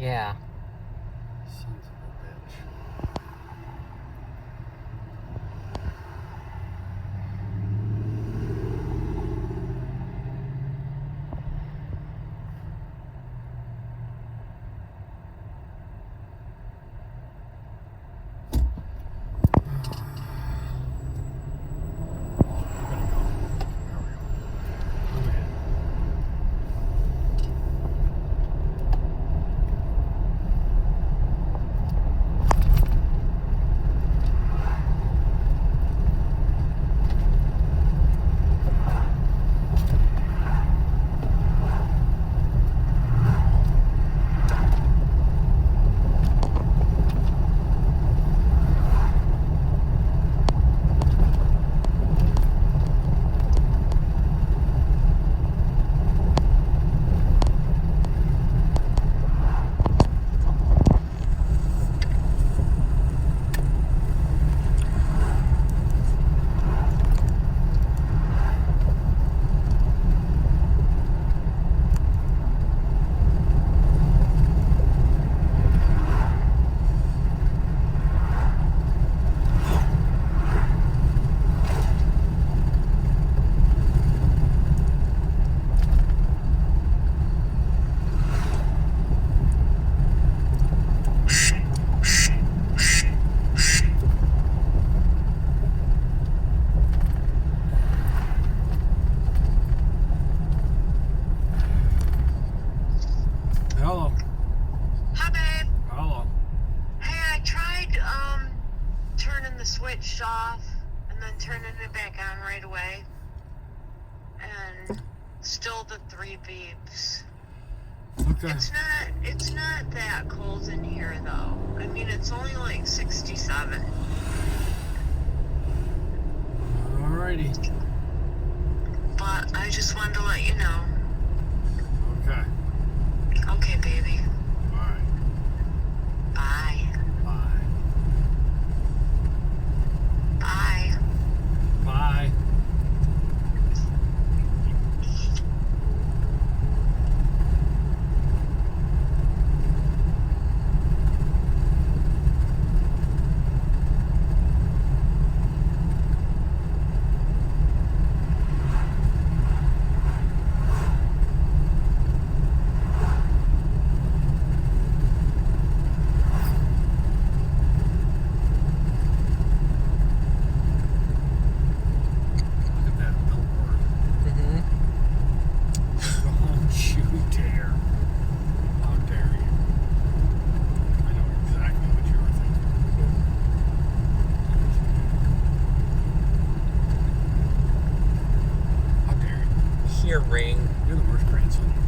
Yeah. Sons of a bitch. Hello. Hi, babe. Hello. Hey, I tried turning the switch off and then turning it back on right away, and still the 3 beeps. Okay. It's not that cold in here though. I mean, it's only like 67. Alrighty. But I just wanted to let you know. Okay. Okay, baby. Alright. Bye. Bye. Bye. Bye. Look at that billboard. Mm-hmm. Don't you dare. How dare you? I know exactly what you were thinking. How dare you? Hearing. You're the worst grandson ever.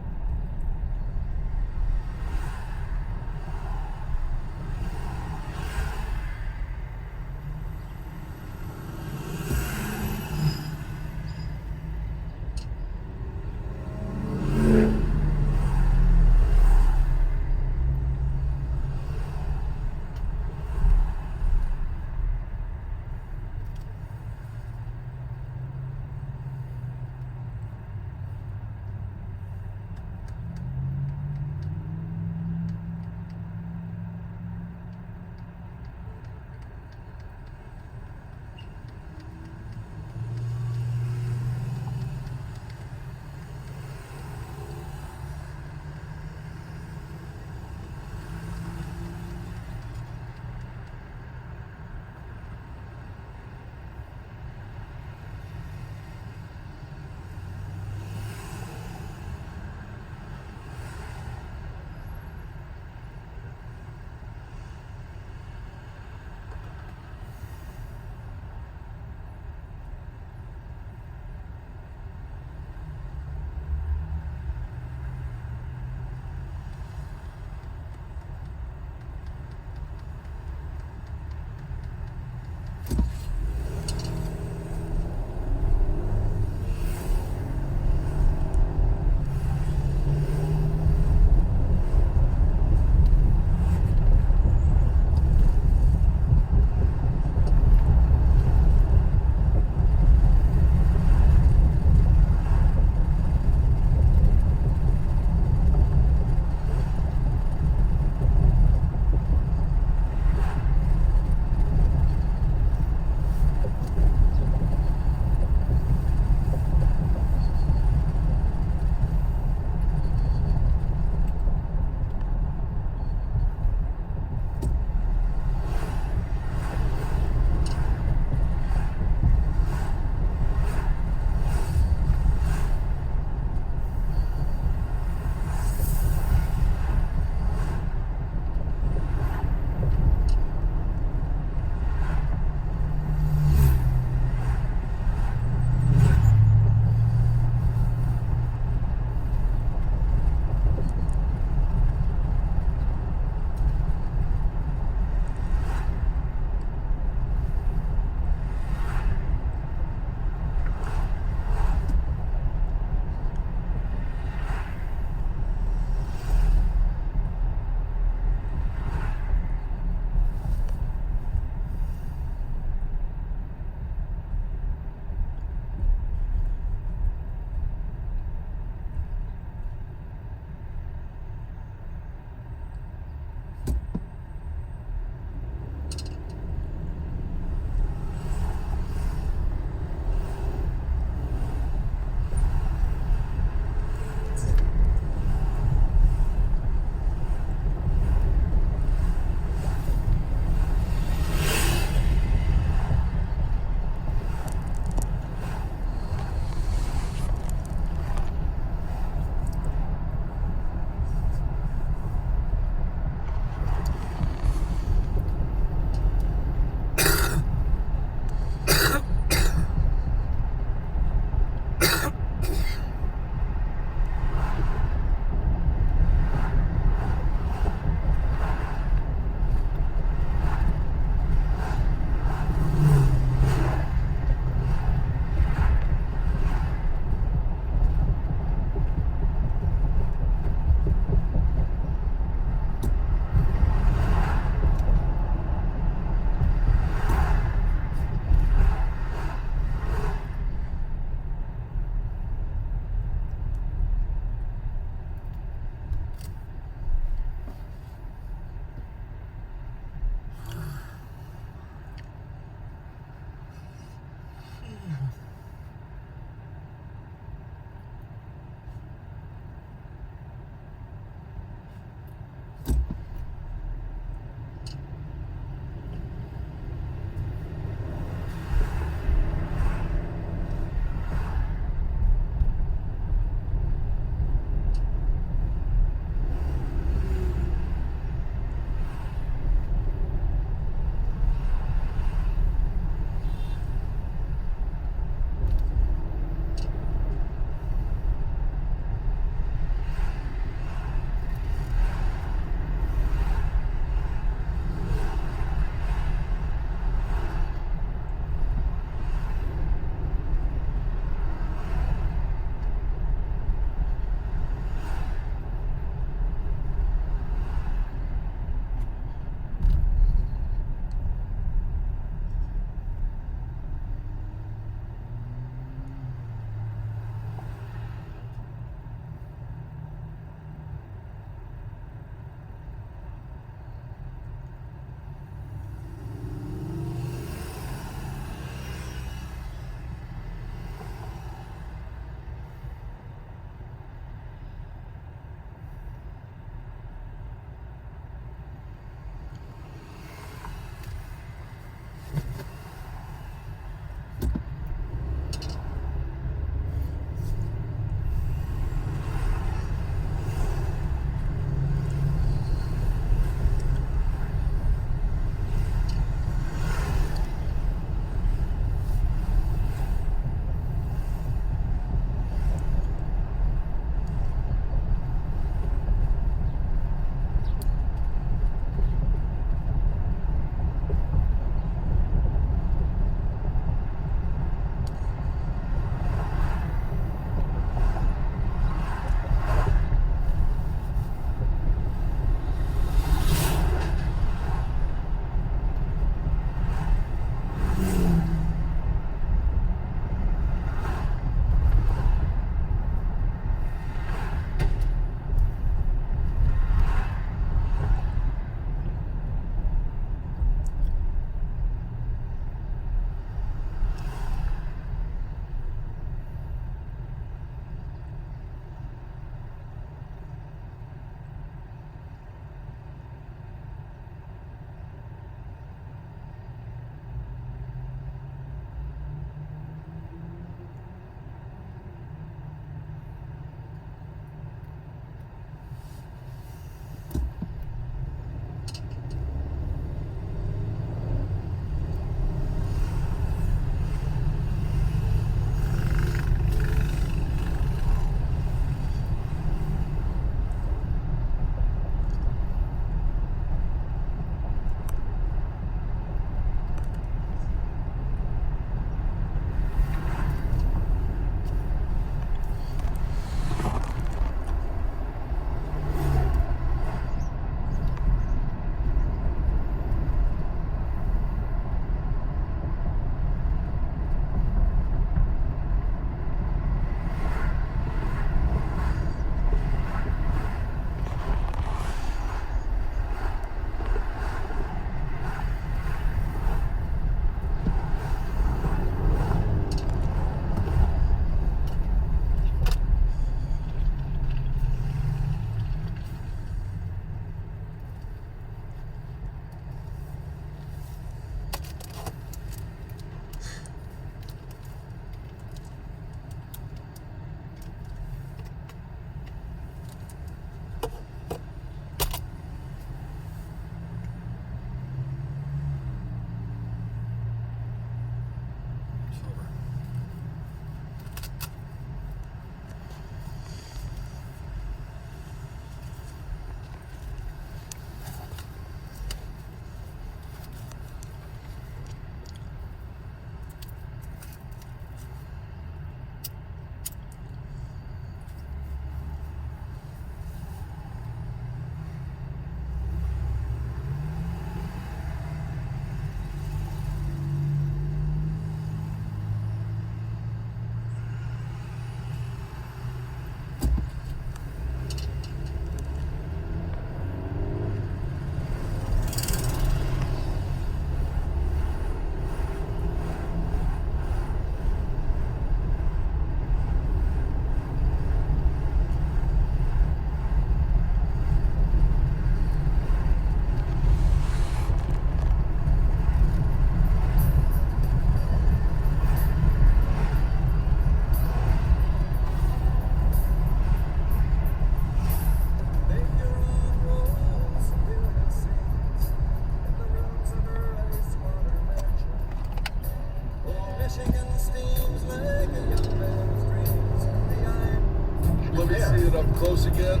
close again?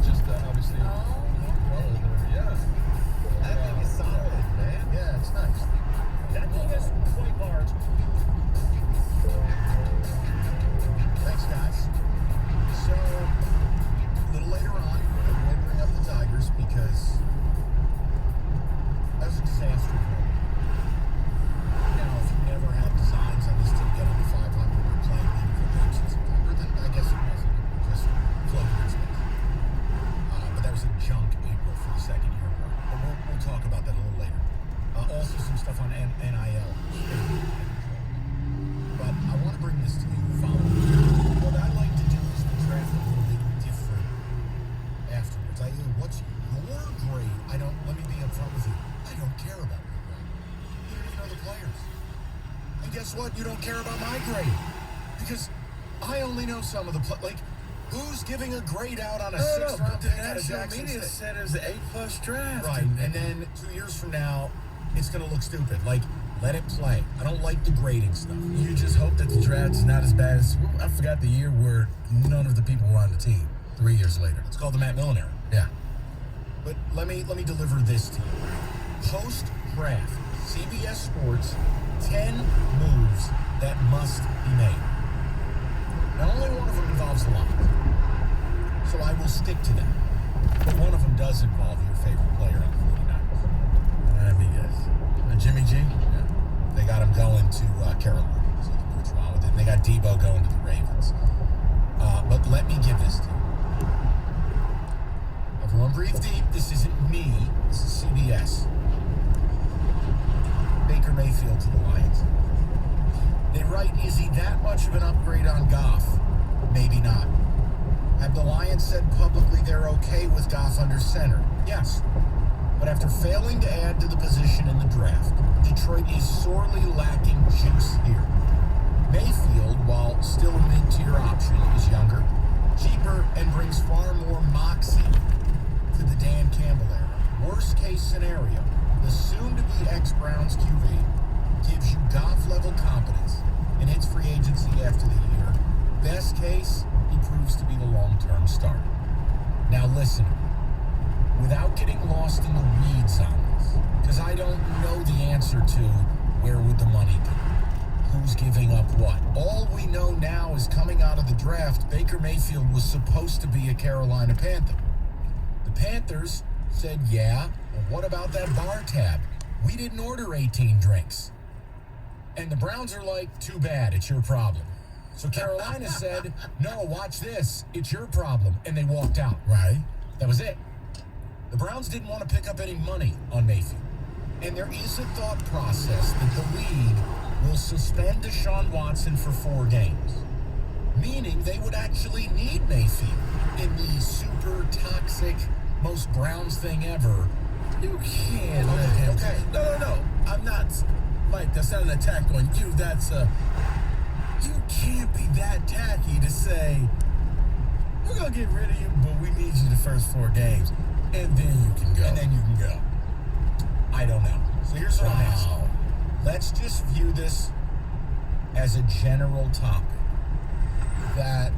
Just obviously. Yeah. That thing is solid, man. Yeah, it's nice. That thing is quite large. Thanks, guys. So, a little later on, I'm going to bring up the Tigers because that was a disaster. Now, if you never had designs on this team getting to 500 or playing meaningful games in September, then I guess it wasn't. It just floated in space. But that was a junk April for the second year in a row. But we'll talk about that a little later. Also, some stuff on NIL. But I want to bring this to you following. What I like to do is the draft a little bit different afterwards. What's your grade? Let me be upfront with you. I don't care about your grade. You don't even know the players. And guess what? You don't care about my grade. Because I only know some of the who's giving a grade out on a sixth-round pick out of Jackson State? Said it was an A+ draft. Right, and then 2 years from now, it's going to look stupid. Let it play. I don't like the grading stuff. You just hope that the draft is not as bad as... I forgot the year where none of the people were on the team 3 years later. It's called the Matt Millen era. Yeah. But let me deliver this to you. Post-draft, CBS Sports, 10 moves that must be made. Now, only one of them involves the Lions, so I will stick to that. But one of them does involve your favorite player on the 49ers. Let me guess. Jimmy G? Yeah. They got him going to Carolina, so the neutral with it. They got Debo going to the Ravens. But let me give this to you. Everyone breathe deep. This isn't me. This is CBS. Baker Mayfield to the Lions. They write, is he that much of an upgrade on Goff? Maybe not. Have the Lions said publicly they're okay with Goff under center? Yes. But after failing to add to the position in the draft, Detroit is sorely lacking juice here. Mayfield, while still a mid-tier option, is younger, cheaper, and brings far more moxie to the Dan Campbell era. Worst case scenario, the soon-to-be ex-Browns QB gives you Goff-level competence and hits free agency after the year. Best case, he proves to be the long-term starter. Now listen, without getting lost in the weeds on this, because I don't know the answer to where would the money be, who's giving up what. All we know now is coming out of the draft, Baker Mayfield was supposed to be a Carolina Panther. The Panthers said, yeah, well, what about that bar tab? We didn't order 18 drinks. And the Browns are like, too bad, it's your problem. So Carolina said, no, watch this, it's your problem. And they walked out. Right. That was it. The Browns didn't want to pick up any money on Mayfield. And there is a thought process that the league will suspend Deshaun Watson for 4 games. Meaning they would actually need Mayfield in the super toxic, most Browns thing ever. You can't let him. Okay. No. I'm not... Mike, that's not an attack on you. That's a... You can't be that tacky to say, we're going to get rid of you, but we need you the first 4 games. And then you can go. And then you can go. I don't know. So here's what I'm asking. Let's just view this as a general topic. That,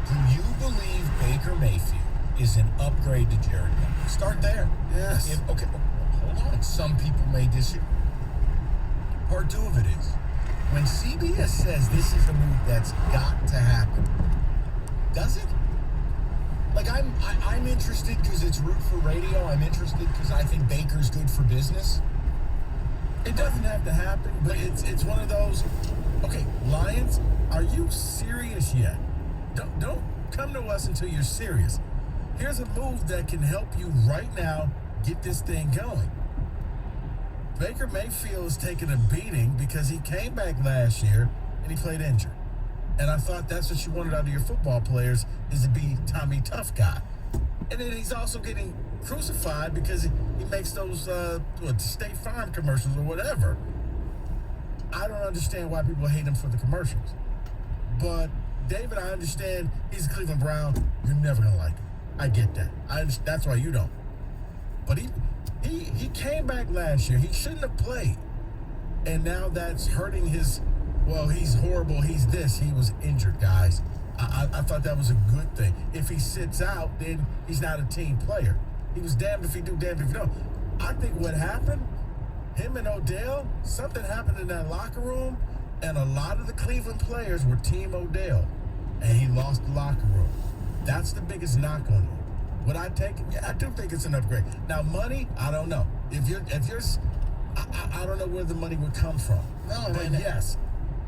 do you believe Baker Mayfield is an upgrade to Jared Goff? Start there. Yes. Okay, hold on. Some people may disagree. Part 2 of it is, when CBS says this is a move that's got to happen, does it? I'm interested because it's Root for Radio. I'm interested because I think Baker's good for business. It doesn't have to happen, but it's one of those. Okay, Lions, are you serious yet? Don't come to us until you're serious. Here's a move that can help you right now get this thing going. Baker Mayfield is taking a beating because he came back last year and he played injured. And I thought that's what you wanted out of your football players, is to be Tommy Tough Guy. And then he's also getting crucified because he makes those State Farm commercials or whatever. I don't understand why people hate him for the commercials. But, David, I understand he's a Cleveland Brown. You're never going to like him. I get that. That's why you don't. But he came back last year. He shouldn't have played. And now that's hurting his, well, he's horrible, he's this, he was injured, guys. I thought that was a good thing. If he sits out, then he's not a team player. He was damned if he do, damned if he don't. I think what happened, him and Odell, something happened in that locker room, and a lot of the Cleveland players were Team Odell, and he lost the locker room. That's the biggest knock on him. Would I take it? Yeah, I do think it's an upgrade. Now, money, I don't know. If you're, I don't know where the money would come from. No, but man. yes,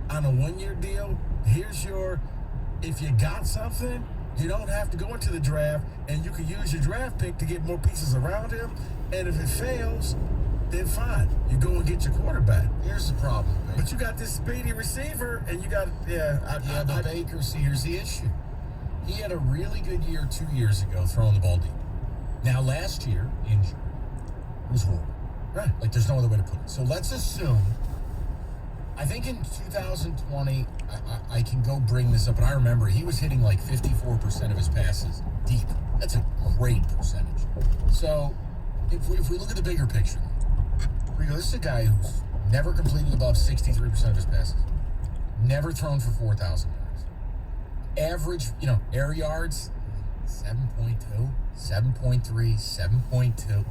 on a 1-year deal, here's your, if you got something, you don't have to go into the draft, and you can use your draft pick to get more pieces around him. And if it fails, then fine. You go and get your quarterback. Here's the problem, Baker. But you got this speedy receiver, and you got, But Baker, see, here's the issue. He had a really good year 2 years ago throwing the ball deep. Now, last year, injury. It was horrible. right. Like, there's no other way to put it. So let's assume, I think in 2020, I can go bring this up, but I remember he was hitting like 54% of his passes deep. That's a great percentage. So if we look at the bigger picture, we go, this is a guy who's never completed above 63% of his passes, never thrown for 4,000 yards. Average, air yards, 7.2, 7.3, 7.2.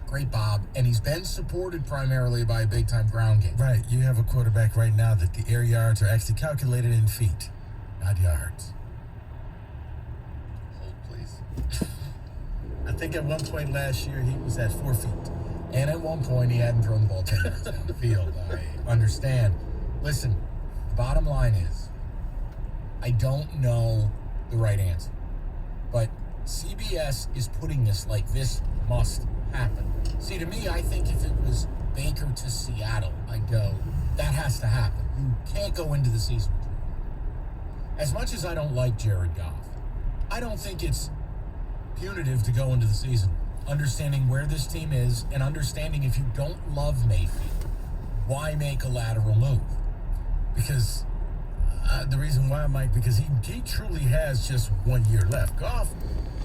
Great Bob. And he's been supported primarily by a big-time ground game. Right. You have a quarterback right now that the air yards are actually calculated in feet, not yards. Hold, please. I think at one point last year he was at 4 feet. And at one point, he hadn't thrown the ball 10 yards down the field. I understand. Listen, the bottom line is, I don't know the right answer. But CBS is putting this like this must happen. See, to me, I think if it was Baker to Seattle, I'd go, that has to happen. You can't go into the season with him. As much as I don't like Jared Goff, I don't think it's punitive to go into the season understanding where this team is and understanding if you don't love Mayfield, why make a lateral move? Because the reason why, Mike, because he truly has just 1 year left. Goff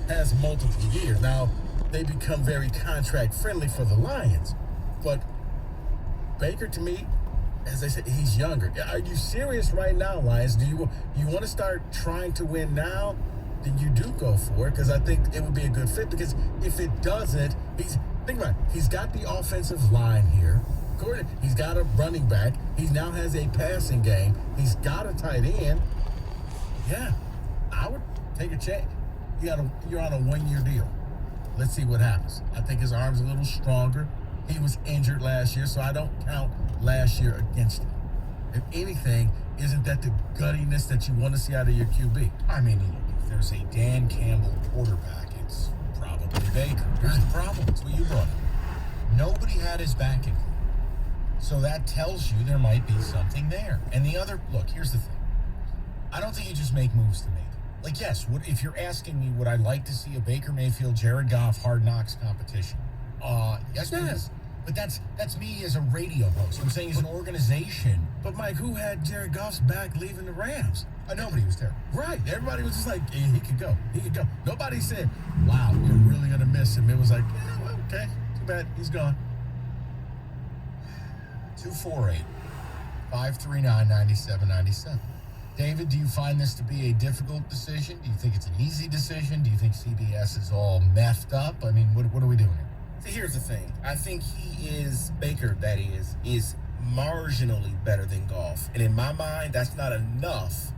has multiple years. Now, they become very contract friendly for the Lions. But Baker, to me, as I said, he's younger. Are you serious right now, Lions? Do you want to start trying to win now? Then you do go for it, because I think it would be a good fit. Because if it doesn't, think about it. He's got the offensive line here. He's got a running back. He now has a passing game. He's got a tight end. Yeah, I would take a chance. You're on a 1 year deal. Let's see what happens. I think his arm's a little stronger. He was injured last year, so I don't count last year against him. If anything, isn't that the guttiness that you want to see out of your QB? I mean, if there's a Dan Campbell quarterback, it's probably Baker. Here's the problem. It's what you brought up. Nobody had his back in. So that tells you there might be something there. And here's the thing. I don't think you just make moves to make. Like, yes, if you're asking me, would I like to see a Baker Mayfield, Jared Goff, Hard Knocks competition? Yes, please. But that's me as a radio host. I'm saying as an organization. But, Mike, who had Jared Goff's back leaving the Rams? Nobody was there. Right. Everybody was just like, hey, he could go. He could go. Nobody said, wow, we're really going to miss him. It was like, yeah, well, okay, too bad. He's gone. 248-539-9797. David, do you find this to be a difficult decision? Do you think it's an easy decision? Do you think CBS is all messed up? I mean, what are we doing here? See, here's the thing. I think Baker, that is marginally better than Goff. And in my mind, that's not enough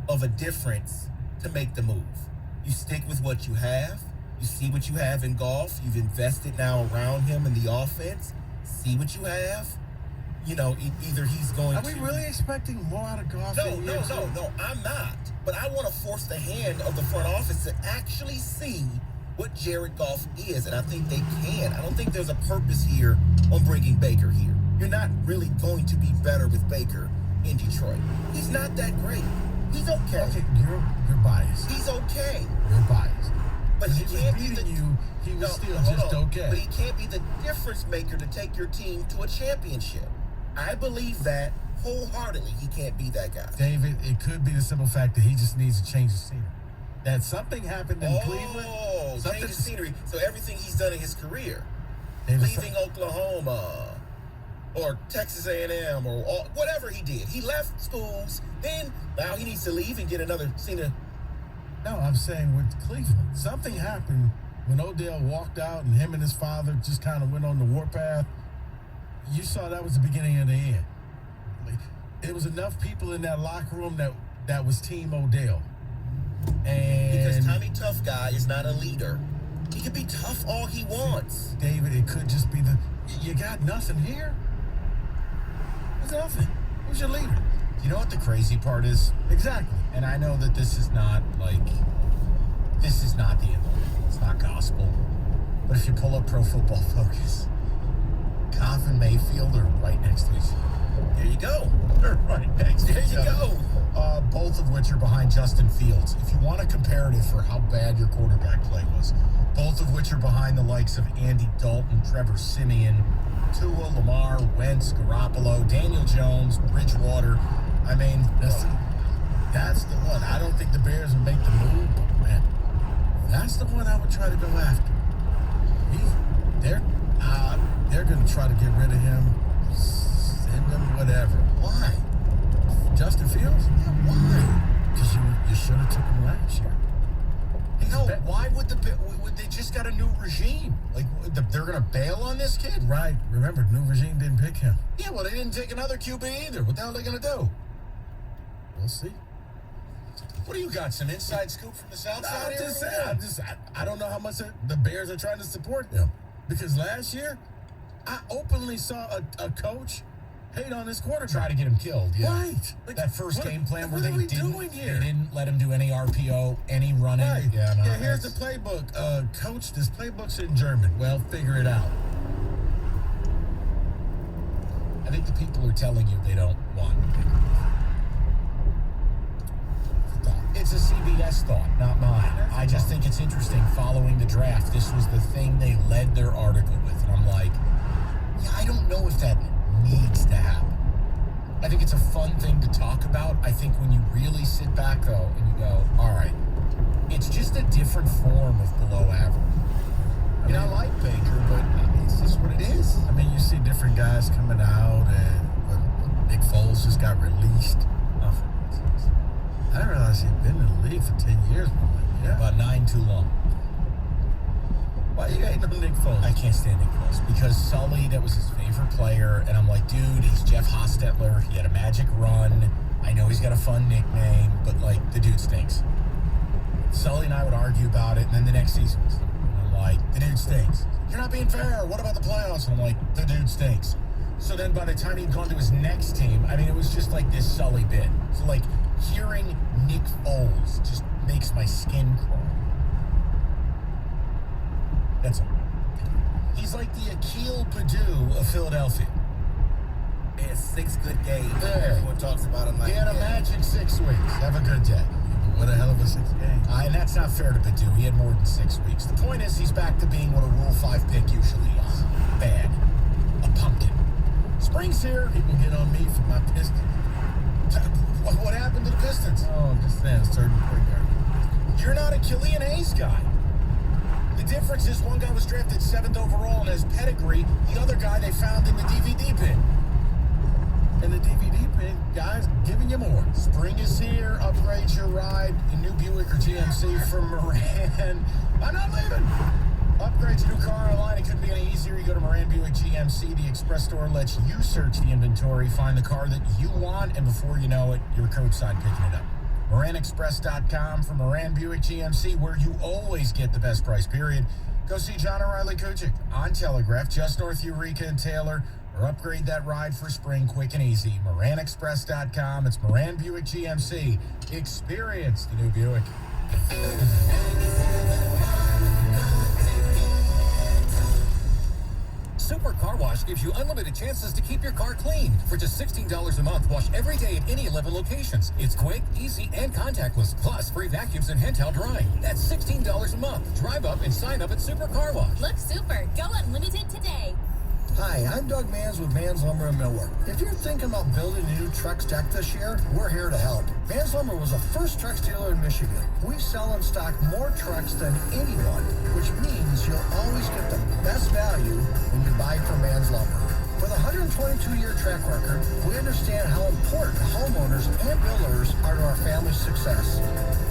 of a difference to make the move. You stick with what you have. You see what you have in Goff. You've invested now around him in the offense. See what you have. Either he's going to... Are we really expecting more out of Goff? No, I'm not. But I want to force the hand of the front office to actually see what Jared Goff is, and I think they can. I don't think there's a purpose here on bringing Baker here. You're not really going to be better with Baker in Detroit. He's not that great. He's okay. Okay, you're biased. He's okay. You're biased. But he can't be beating you. He was still just okay. But he can't be the difference maker to take your team to a championship. I believe that wholeheartedly. He can't be that guy. David, it could be the simple fact that he just needs to change the scenery. That something happened in Cleveland. Change the scenery. So everything he's done in his career, David, leaving Oklahoma, or Texas A&M or whatever he did. He left schools. Then now he needs to leave and get another senior. No, I'm saying with Cleveland, something happened when Odell walked out and him and his father just kind of went on the warpath. You saw that was the beginning of the end. It was enough people in that locker room that was Team Odell. And Because Tommy Tough Guy is not a leader. He can be tough all he wants. David, it could just be you got nothing here. There's nothing. Who's your leader? You know what the crazy part is? Exactly. And I know that this is not the end of the world. It's not gospel. But if you pull up Pro Football Focus, Goff and Mayfield are right next to each other. There you go. They're right next to There each you other. go. Both of which are behind Justin Fields. If you want a comparative for how bad your quarterback play was, both of which are behind the likes of Andy Dalton, Trevor Siemian, Tua, Lamar, Wentz, Garoppolo, Daniel Jones, Bridgewater. I mean, That's the one. I don't think the Bears will make the move, but man, that's the one I would try to go after. They're going to try to get rid of him, send him whatever. why? Justin Fields? Yeah, why? Because you should have took him last year. No, why would they just got a new regime? Like, they're going to bail on this kid? Right. Remember, new regime didn't pick him. Yeah, well, they didn't take another QB either. What the hell are they going to do? We'll see. What do you got? Some inside scoop from the South Side? I'm here? just saying. I don't know how much the Bears are trying to support them. Because last year, I openly saw a coach hate on his quarterback. Try to get him killed, yeah. Right. Like, That first game plan where what they are we didn't, doing they here? didn't let him do any RPO, any running. Right. Yeah, no, Here's the that's- playbook. Coach, this playbook's in German. Well, figure it out. I think the people are telling you they don't want. It's a CBS thought, not mine. I just think it's interesting following the draft. This was the thing they led their article with. And I'm like, yeah, I don't know if that needs to happen. I think it's a fun thing to talk about. I think when you really sit back, though, and you go, all right, it's just a different form of below average. I like Baker, but it's just what it is. I mean, you see different guys coming out, and Nick Foles just got released. Oh, for God's sakes. I didn't realize he'd been in the league for 10 years. But I'm like, yeah. About 9 too long. Why you hating on Nick Foles? I can't stand Nick Foles because Sully, that was his favorite player, and I'm like, dude, he's Jeff Hostetler. He had a magic run. I know he's got a fun nickname, but like, the dude stinks. Sully and I would argue about it, and then the next season, and I'm like, the dude stinks. You're not being fair. What about the playoffs? And I'm like, the dude stinks. So then by the time he'd gone to his next team, I mean, it was just like this Sully bit. So like, hearing Nick Foles just makes my skin crawl. That's all. He's like the Akil Padu of Philadelphia. He had 6 good games. Yeah. Everyone talks about him like He had a magic 6 weeks. Have a good day. What a hell of a 6 game. And that's not fair to Padu. He had more than 6 weeks. The point is, he's back to being what a Rule 5 pick usually is. Bad. A pumpkin. Spring's here. People get on me for my Pistons. What happened to the Pistons? Oh, I'm just saying, certain point guard. You're not a Killian Hayes guy. The difference is one guy was drafted 7th overall and has pedigree. The other guy they found in the DVD bin. And the DVD pin, guys, giving you more. Spring is here. Upgrade your ride. A new Buick or GMC from Moran. I'm not leaving. Upgrade to new car online. It couldn't be any easier. You go to Moran Buick GMC. The express store lets you search the inventory, find the car that you want, and before you know it, you're curbside picking it up. MoranExpress.com for Moran Buick GMC, where you always get the best price, period. Go see John O'Reilly Kuchik on Telegraph, just north of Eureka and Taylor, or upgrade that ride for spring quick and easy. MoranExpress.com. It's Moran Buick GMC. Experience the new Buick. Super Car Wash gives you unlimited chances to keep your car clean. For just $16 a month, wash every day at any 11 locations. It's quick, easy, and contactless. Plus, free vacuums and handheld drying. That's $16 a month. Drive up and sign up at Super Car Wash. Look super. Go unlimited today. Hi, I'm Doug Mans with Mans Lumber in Millwork. If you're thinking about building a new truck deck this year, we're here to help. Mans Lumber was the first truck dealer in Michigan. We sell and stock more trucks than anyone, which means you'll always get the best value when you buy from Mans Lumber. With a 122-year track record, we understand how important homeowners and builders are to our family's success.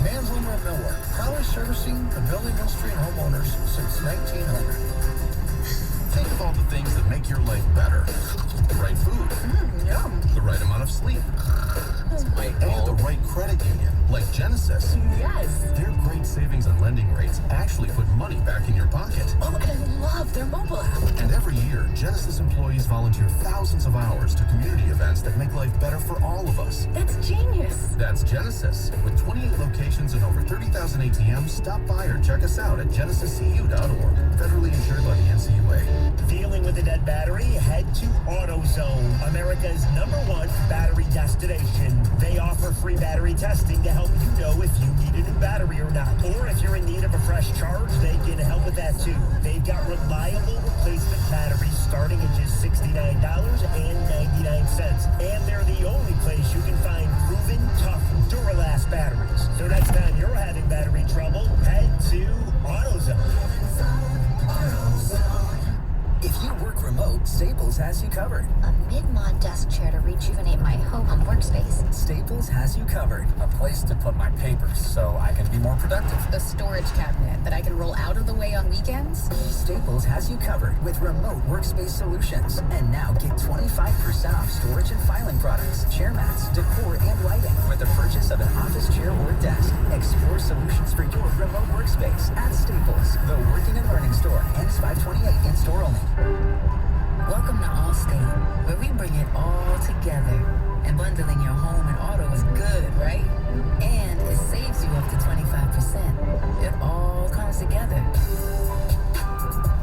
Man's Lumber and Millwork, proudly servicing the building industry and homeowners since 1900. Think of all the things that make your life better. The right food. Yum. The right amount of sleep. And the right credit union, like Genesis. Yes. Their great savings and lending rates actually put money back in your pocket. Oh, and I love their mobile app. And every year, Genesis employees volunteer thousands of hours to community events that make life better for all of us. That's genius. That's Genesis. With 28 locations and over 30,000 ATMs, stop by or check us out at genesiscu.org. Federally insured by the NCUA. Dealing with a dead battery? Head to AutoZone, America's #1 battery destination. They offer free battery testing to help you know if you need a new battery or not. Or if you're in need of a fresh charge, they can help with that too. They've got reliable replacement batteries starting at just $69.99. And they're the only place you can find proven, tough, Duralast batteries. So next time you're having battery trouble, head to AutoZone. If you work remote, Staples has you covered. A mid-mod desk chair to rejuvenate my home workspace. Staples has you covered. A place to put my papers so I can be more productive. A storage cabinet that I can roll out of the way on weekends. Staples has you covered with remote workspace solutions. And now get 25% off storage and filing products, chair mats, decor, and lighting with the purchase of an office chair or desk. Explore solutions for your remote workspace at Staples, the working and learning store. Ends 5/28 in store only. Welcome to Allstate, where we bring it all together. And bundling your home and auto is good, right? And it saves you up to 25%. It all comes together.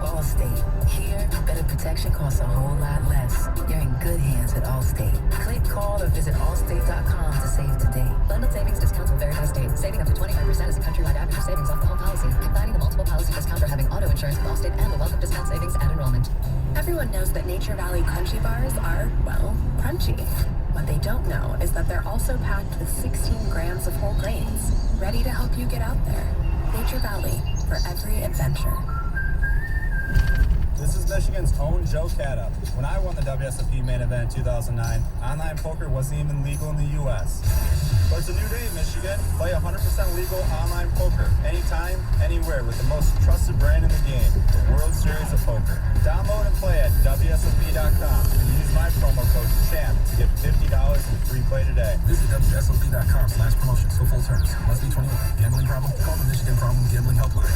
Allstate. Here, better protection costs a whole lot less. You're in good hands with Allstate. Click, call, or visit allstate.com to save today. Bundled savings discounts will vary by state. Saving up to 25% is a countrywide average of savings off the home policy. Combining the multiple policy discount for having auto insurance with Allstate and the welcome discount savings at enrollment. Everyone knows that Nature Valley Crunchy Bars are, well, crunchy. What they don't know is that they're also packed with 16 grams of whole grains, ready to help you get out there. Nature Valley, for every adventure. This is Michigan's own Joe Catta. When I won the WSOP main event in 2009, online poker wasn't even legal in the U.S. But it's a new day in Michigan. Play 100% legal online poker, anytime, anywhere, with the most trusted brand in the game, the World Series of Poker. Download and play at WSOP.com and use my promo code CHAMP to get $50 in free play today. Visit WSOP.com/promotions for full terms. Must be 21. Gambling problem? Call the Michigan Problem Gambling Helpline at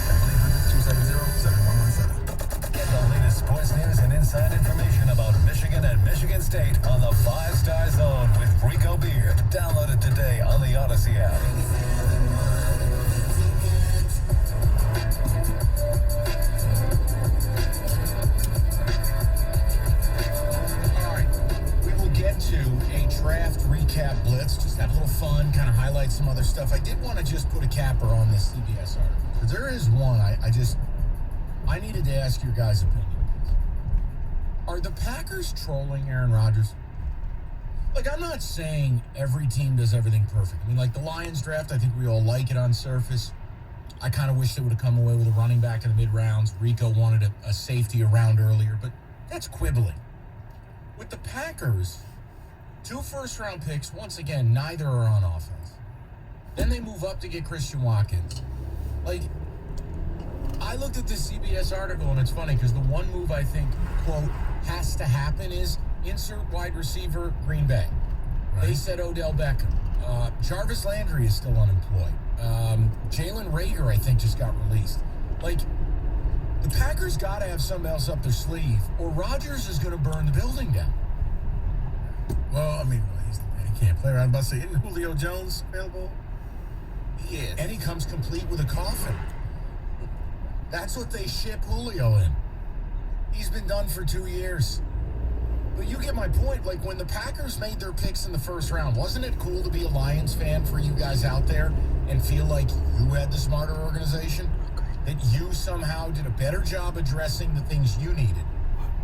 1-800-270-7117. Get the latest sports news and inside information about Michigan and Michigan State on the 5-Star Zone with Rico Beard. Download it today on the Odyssey app. All right, we will get to a draft recap blitz. Just have a little fun, kind of highlight some other stuff. I did want to just put a capper on this CBS article, because there is one I needed to ask your guys' opinion. Are the Packers trolling Aaron Rodgers? Like, I'm not saying every team does everything perfect. I mean, like the Lions draft, I think we all like it on surface. I kind of wish they would have come away with a running back in the mid-rounds. Rico wanted a safety around earlier, but that's quibbling. With the Packers, 2 first-round picks, once again, neither are on offense. Then they move up to get Christian Watkins. Like, I looked at this CBS article, and it's funny because the one move I think, quote, has to happen is insert wide receiver Green Bay. Right. They said Odell Beckham. Jarvis Landry is still unemployed. Jalen Reagor, I think, just got released. Like, the Packers got to have something else up their sleeve, or Rodgers is going to burn the building down. Well, I mean, he can't play around. I'm about to say, isn't Julio Jones available? He is. And he comes complete with a coffin. That's what they ship Julio in. He's been done for 2 years. But you get my point. Like, when the Packers made their picks in the first round, wasn't it cool to be a Lions fan for you guys out there and feel like you had the smarter organization? That you somehow did a better job addressing the things you needed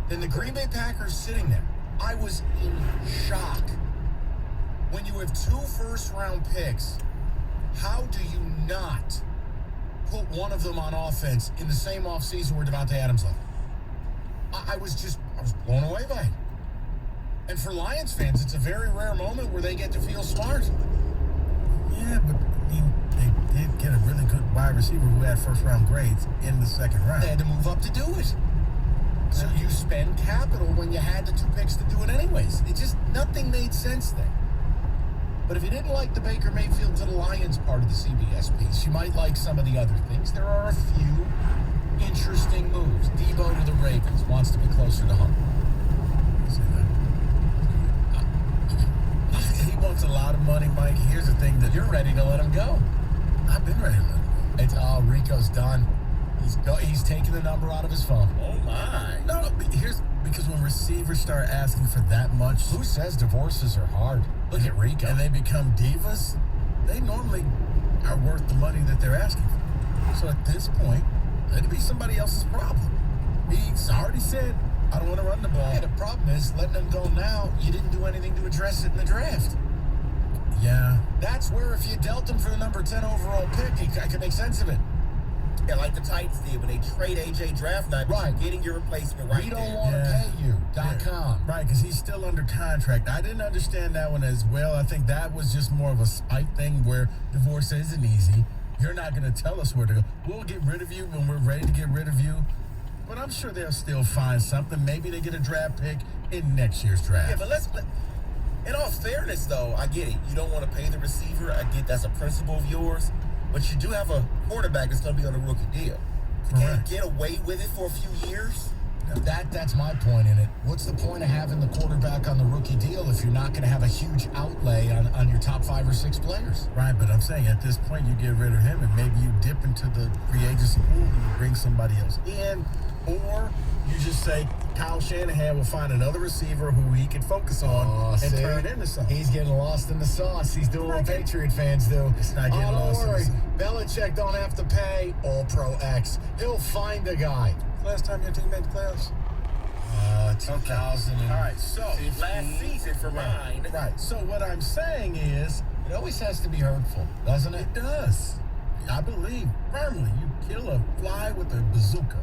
than the Green Bay Packers sitting there? I was in shock. When you have 2 first-round picks, how do you not put one of them on offense in the same offseason where Devontae Adams left? I was blown away by it. And for Lions fans, it's a very rare moment where they get to feel smart. Yeah, but I mean, they did get a really good wide receiver who had first-round grades in the second round. They had to move up to do it. So you spend capital when you had the 2 picks to do it anyways. It just, nothing made sense there. But if you didn't like the Baker Mayfield to the Lions part of the CBS piece, you might like some of the other things. There are a few interesting moves. Debo to the Ravens, wants to be closer to home. He wants a lot of money, Mike. Here's the thing that You're ready to let him go. I've been ready to let him go. It's Rico's done. He's taking the number out of his phone. Oh my. No, but because when receivers start asking for that much, Who says divorces are hard? Look at Rico. and they become divas, they normally are worth the money that they're asking for. So at this point, let it be somebody else's problem. He's already said, I don't want to run the ball. Yeah, the problem is letting them go now, you didn't do anything to address it in the draft. Yeah. That's where if you dealt him for the number 10 overall pick, I could make sense of it. Yeah, like the Titans did when they trade AJ draft night, Right. getting your replacement right We don't there. want to Yeah. pay you. .com. Right, because he's still under contract. I didn't understand that one as well. I think that was just more of a spite thing where divorce isn't easy. You're not going to tell us where to go. We'll get rid of you when we're ready to get rid of you. But I'm sure they'll still find something. Maybe they get a draft pick in next year's draft. Yeah, but in all fairness, though, I get it. You don't want to pay the receiver. I get that's a principle of yours. But you do have a quarterback that's going to be on a rookie deal. You can't Correct. get away with it for a few years. That's my point in it. What's the point of having the quarterback on the rookie deal if you're not going to have a huge outlay on your top 5 or 6 players? Right, but I'm saying at this point you get rid of him and maybe you dip into the free agency pool and you bring somebody else in, or you just say Kyle Shanahan will find another receiver who he can focus on and turn into something. He's getting lost in the sauce. He's doing what Patriot fans do. It's not getting don't lost in the worry. sauce. Belichick don't have to pay All-Pro X. He'll find a guy. Last time your team made the playoffs? 2000. All right, so Last season for mine. right. So what I'm saying is, It always has to be hurtful, doesn't it? it does. I believe firmly you kill a fly with a bazooka.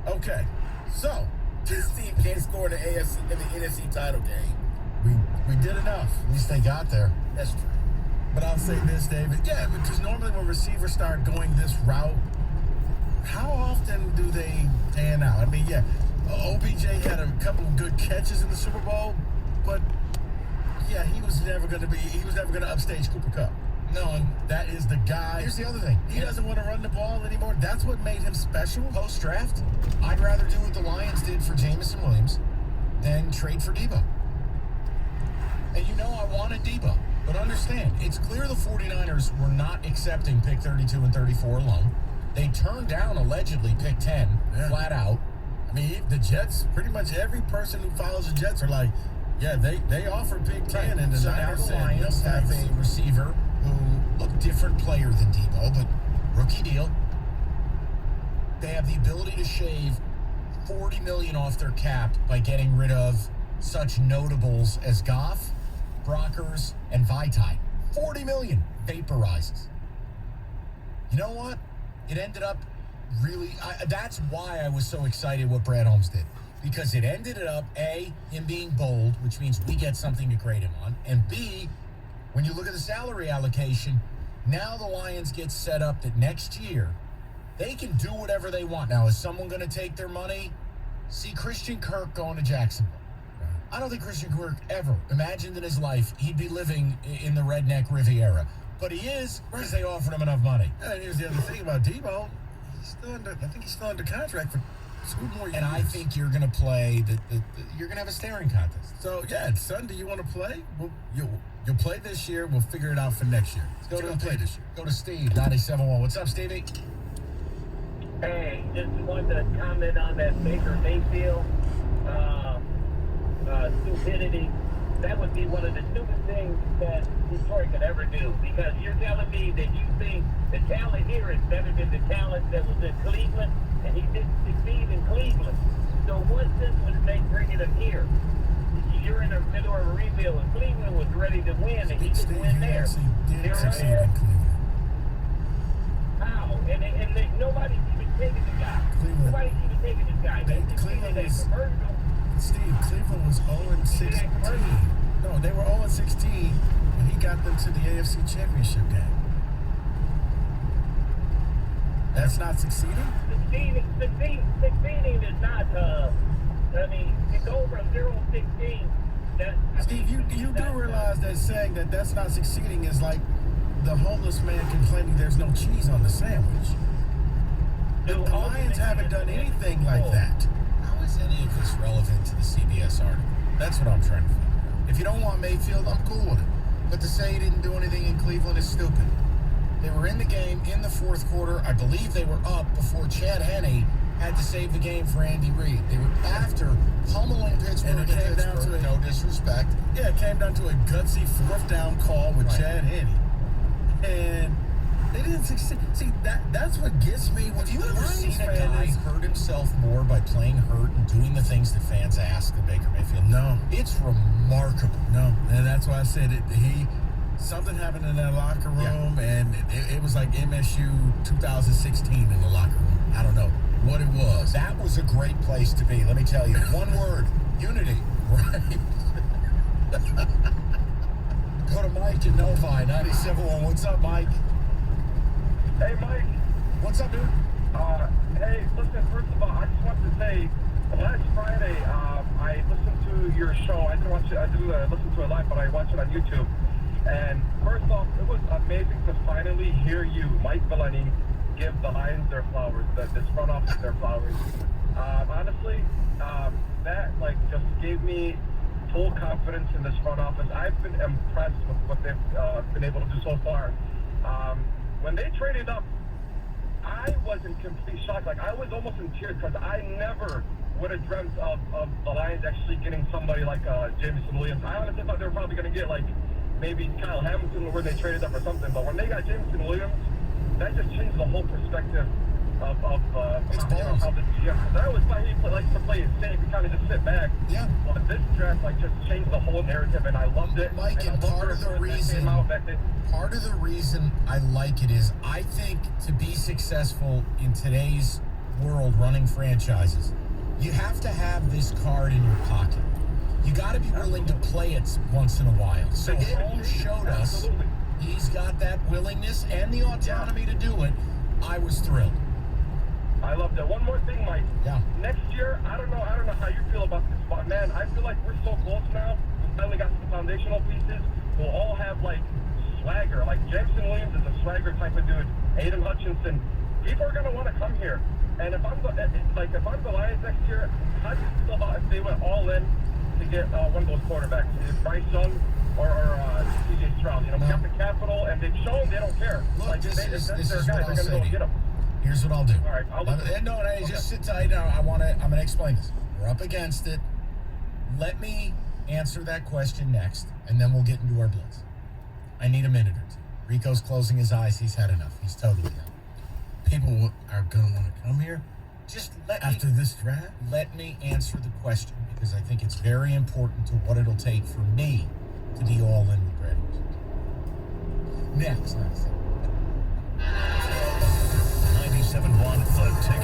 Okay, so This team can't score in the NFC title game. we did enough. At least they got there. That's true. But I'll say this, David. Yeah, because normally when receivers start going this route, how often do they pan out? I mean, yeah, OBJ had a couple of good catches in the Super Bowl, but yeah, he was never going to upstage Cooper Kupp. No, and that is the guy. Here's the other thing. He doesn't want to run the ball anymore. That's what made him special. Post-draft, I'd rather do what the Lions did for Jameson Williams than trade for Debo. And you know I wanted Debo. But understand, it's clear the 49ers were not accepting pick 32 and 34 alone. They turned down, allegedly, pick 10, flat out. I mean, the Jets, pretty much every person who follows the Jets are like, yeah, they offered pick 10, and the So now Niners the said, Lions no, have thanks. a receiver who, a different player than Debo, but rookie deal. They have the ability to shave $40 million off their cap by getting rid of such notables as Goff, Brockers, and Vitae. $40 million vaporizes. You know what? It ended up really... that's why I was so excited what Brad Holmes did. Because it ended up, A, him being bold, which means we get something to grade him on. And B, when you look at the salary allocation, now the Lions get set up that next year they can do whatever they want. Now, is someone going to take their money? See Christian Kirk going to Jacksonville. I don't think Christian Kirk ever imagined in his life he'd be living in the redneck Riviera. But he is because they offered him enough money. And here's the other thing about Debo. I think he's still under contract for 2 more years. And I think you're going to play, you're going to have a staring contest. So, yeah, son, do you want to play? Well, you'll play this year. We'll figure it out for next year. Go to play this year. Go to Steve, 97.1. What's up, Stevie? Hey, just wanted to comment on that Baker Mayfield stupidity. That would be one of the stupid things that Detroit could ever do. Because you're telling me that you think the talent here is better than the talent that was in Cleveland, and he didn't succeed in Cleveland. So what's this was they bringing him here? You're in the middle of a rebuild, and Cleveland was ready to win, and he didn't win there. Did succeed in Cleveland. How? And nobody's even taking the guy. Nobody's even taking this guy. Cleveland Steve, Cleveland was 0-16. No, they were 0-16 when he got them to the AFC Championship game. That's not succeeding? Succeeding is not, I mean, to go from 0-16. Steve, you do realize that saying that that's not succeeding is like the homeless man complaining there's no cheese on the sandwich. The Lions haven't done anything like that. How is any of this relevant to the CBS article? That's what I'm trying to figure out. If you don't want Mayfield, I'm cool with it. But to say he didn't do anything in Cleveland is stupid. They were in the game in the fourth quarter. I believe they were up before Chad Henne had to save the game for Andy Reid. They were after pummeling Pittsburgh. And it came down to no disrespect. Yeah, it came down to a gutsy fourth down call with Chad Henne. And they didn't succeed. See, that's what gets me. Have you ever seen a guy hurt himself more by playing hurt and doing the things that fans ask of Baker Mayfield? No. It's remarkable. No. And that's why I said something happened in that locker room, and it was like MSU 2016 in the locker room. I don't know what it was. That was a great place to be, let me tell you. One word, unity. Right. Go to Mike in Novi, 97.1. What's up, Mike? Hey, Mike. What's up, dude? Hey, listen, first of all, I just want to say, last Friday, I listened to your show. I didn't listen to it live, but I watched it on YouTube. And first off, it was amazing to finally hear you, Mike Valeni, give the Lions their flowers, this front office their flowers. Honestly, that just gave me full confidence in this front office. I've been impressed with what they've been able to do so far. When they traded up, I was in complete shock. I was almost in tears because I never would have dreamt of the Lions actually getting somebody like Jameson Williams. I honestly thought they were probably going to get maybe Kyle Hamilton where they traded up or something. But when they got Jameson Williams, that just changed the whole perspective of how the GM. Because I always thought he likes to play it safe and kind of just sit back. Yeah. But this draft just changed the whole narrative, and I loved it. Mike, and part of the reason I like it is I think to be successful in today's world running franchises, you have to have this card in your pocket. You got to be willing to play it once in a while. So Holmes showed us he's got that willingness and the autonomy to do it. I was thrilled. I love that. One more thing, Mike. Yeah. Next year, I don't know how you feel about this, but man, I feel like we're so close now. We finally got some foundational pieces. We'll all have swagger. Jameson Williams is a swagger type of dude. Aiden Hutchinson. People are gonna want to come here. And if I'm the Lions next year, how do you feel about if they went all in to get one of those quarterbacks, Bryce Young or CJ Stroud? We got the capital, and they've shown they don't care. Look, this is their what guys, I'll they're say gonna to go you. get them. Here's what I'll do. All right, just sit tight. I'm gonna explain this. We're up against it. Let me answer that question next, and then we'll get into our blitz. I need a minute or two. Rico's closing his eyes. He's had enough. He's totally done. People are gonna want to come here. Just after this draft. Let me answer the question because I think it's very important to what it'll take for me to be all in with Brad. Next. 97.1 The Ticket.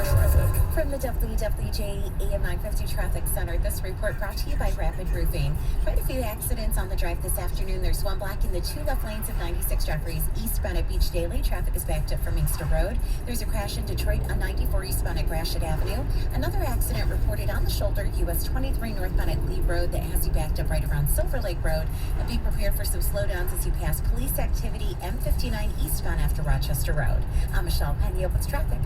Traffic. From the WWJ AM 950 Traffic Center, this report brought to you by Rapid Roofing. Quite a few accidents on the drive this afternoon. There's one blocking the two left lanes of 96 Jeffries eastbound at Beach Daily. Traffic is backed up from Inkster Road. There's a crash in Detroit on 94 eastbound at Gratiot Avenue. Another accident reported on the shoulder, US 23 northbound at Lee Road, that has you backed up right around Silver Lake Road. And be prepared for some slowdowns as you pass police activity M59 eastbound after Rochester Road. I'm Michelle Pena with traffic.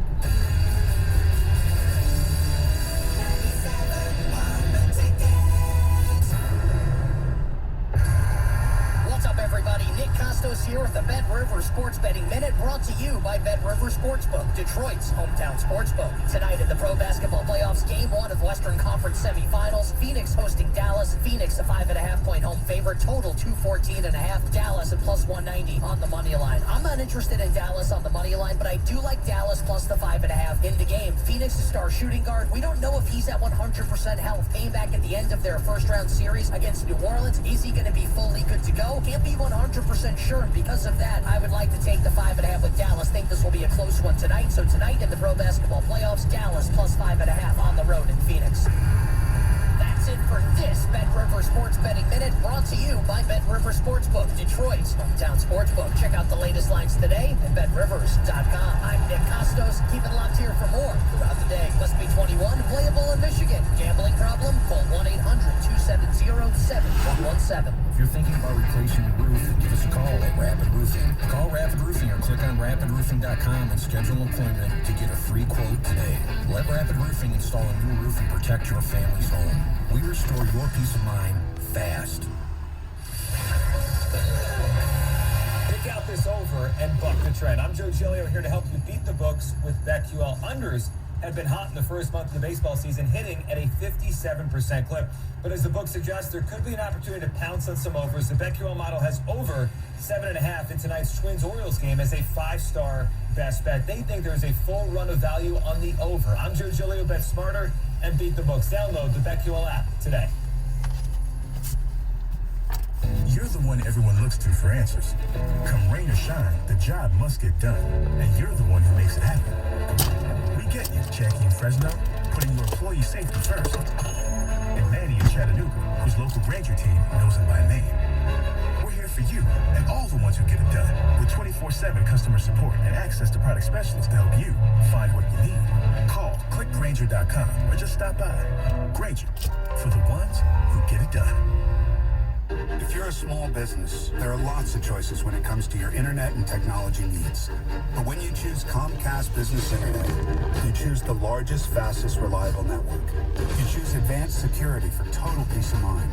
What's up, everybody? Nick Costos here with the Bet River Sports Betting Minute, brought to you by Bet River Sportsbook, Detroit's hometown sportsbook. Tonight in the Pro Basketball Playoffs, Game 1 of Western Conference Semifinals, Phoenix hosting Dallas. Phoenix a 5.5-point home favorite, total 214.5. Dallas at plus 190 on the money line. I'm not interested in Dallas on the money line, but I do like Dallas plus the 5.5 in the game. Phoenix's star shooting guard, we don't know if he's at 100% health. Came back at the end of their first-round series against New Orleans. Is he going to be fully good to go? Can't be 100% sure. Because of that, I would like to take the 5.5 with Dallas. Think this will be a close one tonight. So tonight in the Pro Basketball Playoffs, Dallas plus 5.5 on the road in Phoenix. it for this Bet River Sports Betting Minute, brought to you by Bet River Sportsbook, Detroit's hometown sportsbook. Check out the latest lines today at BetRivers.com. I'm Nick Costos. Keep it locked here for more throughout the day. Must be 21, playable in Michigan. Gambling problem? Call 1-800-270-7117. If you're thinking about replacing your roof, give us a call at Rapid Roofing. Call Rapid Roofing or click on rapidroofing.com and schedule an appointment to get a free quote today. Let Rapid Roofing install a new roof and protect your family's home. We restore your peace of mind fast. Pick out this over and buck the trend. I'm Joe Giglio here to help you beat the books with BetQL. Unders had been hot in the first month of the baseball season, hitting at a 57% clip. But as the book suggests, there could be an opportunity to pounce on some overs. The BetQL model has over 7.5 in tonight's Twins-Orioles game as a 5-star best bet. They think there's a full run of value on the over. I'm Joe Giglio. Bet smarter and beat the books. Download the BetQL app today. You're the one everyone looks to for answers. Come rain or shine, the job must get done. And you're the one who makes it happen. We get you, Jackie in Fresno, putting your employee safety first. And Manny in Chattanooga, whose local Granger team knows him by name. We're here for you and all the ones who get it done. With 24/7 customer support and access to product specialists to help you find what you need. Call, click Granger.com, or just stop by. Granger, for the ones who get it done. If you're a small business, there are lots of choices when it comes to your internet and technology needs. But when you choose Comcast Business Internet, you choose the largest, fastest, reliable network. You choose advanced security for total peace of mind.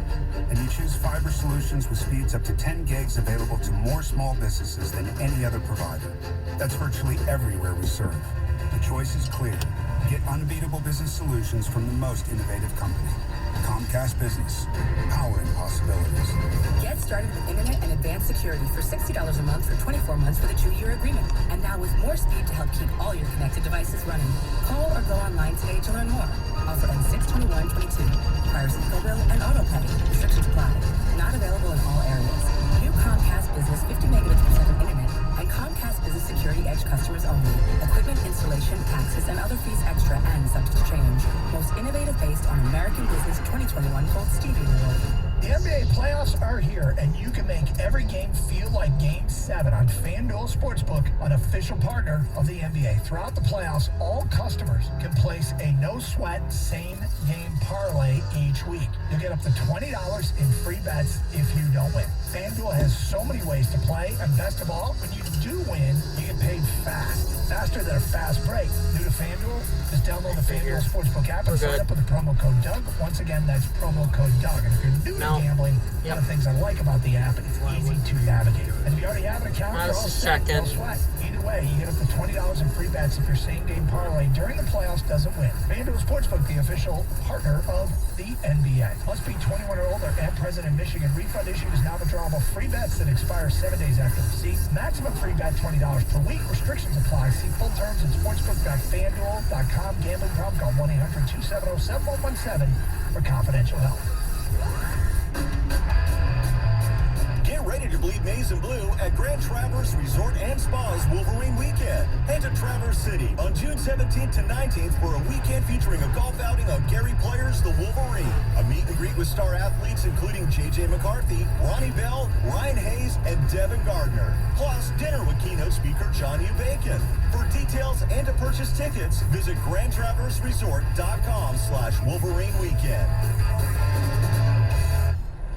And you choose fiber solutions with speeds up to 10 gigs available to more small businesses than any other provider. That's virtually everywhere we serve. The choice is clear. Get unbeatable business solutions from the most innovative company. Comcast Business, powering possibilities. Get started with internet and advanced security for $60 a month for 24 months with a 2-year agreement. And now with more speed to help keep all your connected devices running. Call or go online today to learn more. Offer ends 6/21/22. Requires eco bill and auto pay. Restrictions apply. Not available in all areas. New Comcast Business 50 megabits per second internet and Comcast Business Security Edge customers only. Equipment installation, taxes, and other fees extra and subject to change. Most innovative based on American Business 2021 Gold Stevie Award. The NBA playoffs are here, and you can make every game feel like Game 7 on FanDuel Sportsbook, an official partner of the NBA. Throughout the playoffs, all customers can place a no-sweat same-game parlay each week. You'll get up to $20 in free bets if you don't win. FanDuel has so many ways to play, and best of all, when you do win, you get paid fast. Faster than a fast break. New to FanDuel? Just download the FanDuel Sportsbook app and sign up with the promo code Doug. Once again, that's promo code Doug. And if you're new to gambling, one of the things I like about the app, it's easy to navigate. And if you already have an account, you're all set. No sweat. Either way, you get up to $20 in free bets if your same-game parlay during the playoffs doesn't win. FanDuel Sportsbook, the official partner of the NBA. Must be 21 or older and present in Michigan. Refund issued is now withdrawable. Free bets that expire 7 days after receipt. Maximum free bet $20 per week. Restrictions apply. See full terms at sportsbook.fanduel.com. Gambling problem? Call 1-800-270-7117 for confidential help. Get ready to bleed maize and blue at Grand Traverse Resort and Spa's Wolverine Weekend. Head to Traverse City on June 17th to 19th for a weekend featuring a golf outing on Gary Players, the Wolverine. A meet and greet with star athletes including J.J. McCarthy, Ronnie Bell, Ryan Hayes, and Devin Gardner. Plus, dinner with keynote speaker John U. Bacon. For details and to purchase tickets, visit GrandTraverseResort.com/Wolverine Weekend.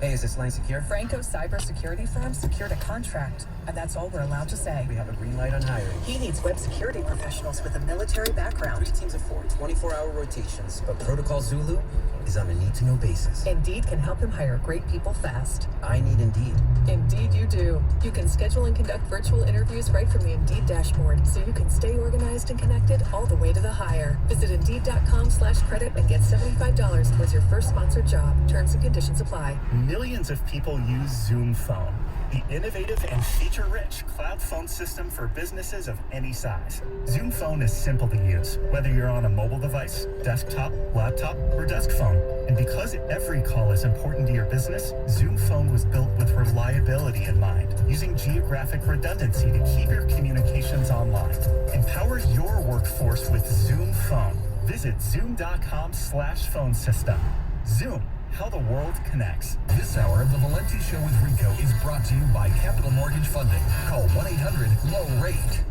Hey, is this line secure? Franco cybersecurity firm secured a contract, and that's all we're allowed to say. We have a green light on hiring. He needs web security professionals with a military background. 3 teams of 4, 24-hour rotations, but Protocol Zulu is on a need-to-know basis. Indeed can help him hire great people fast. I need Indeed. Indeed you do. You can schedule and conduct virtual interviews right from the Indeed dashboard, so you can stay organized and connected all the way to the hire. Visit Indeed.com/credit and get $75 towards your first sponsored job. Terms and conditions apply. Millions of people use Zoom Phone, the innovative and feature-rich cloud phone system for businesses of any size. Zoom Phone is simple to use, whether you're on a mobile device, desktop, laptop, or desk phone. And because every call is important to your business, Zoom Phone was built with reliability in mind, using geographic redundancy to keep your communications online. Empower your workforce with Zoom Phone. Visit zoom.com/phone system. Zoom. how the world connects. This hour of the Valenti Show with Rico is brought to you by Capital Mortgage Funding. Call 1-800-LOW-RATE.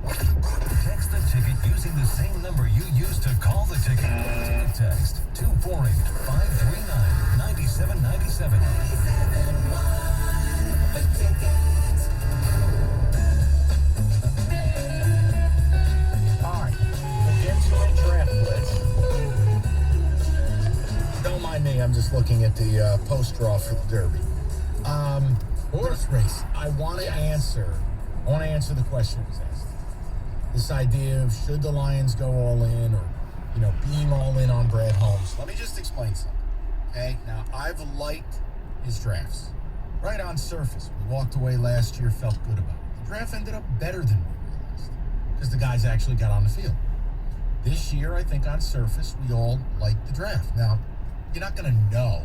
Text the ticket using the same number you used to call the ticket. Ticket text 248-539-9797. All right, we'll get to a draft list. Don't mind me, I'm just looking at the post draw for the Derby. Horse race. I want to answer the question that was asked. This idea of should the Lions go all in, or being all in on Brad Holmes. Let me just explain something. Okay, now I've liked his drafts. Right on surface, we walked away last year, felt good about it. The draft ended up better than we realized because the guys actually got on the field. This year, I think on surface, we all like the draft. Now, you're not going to know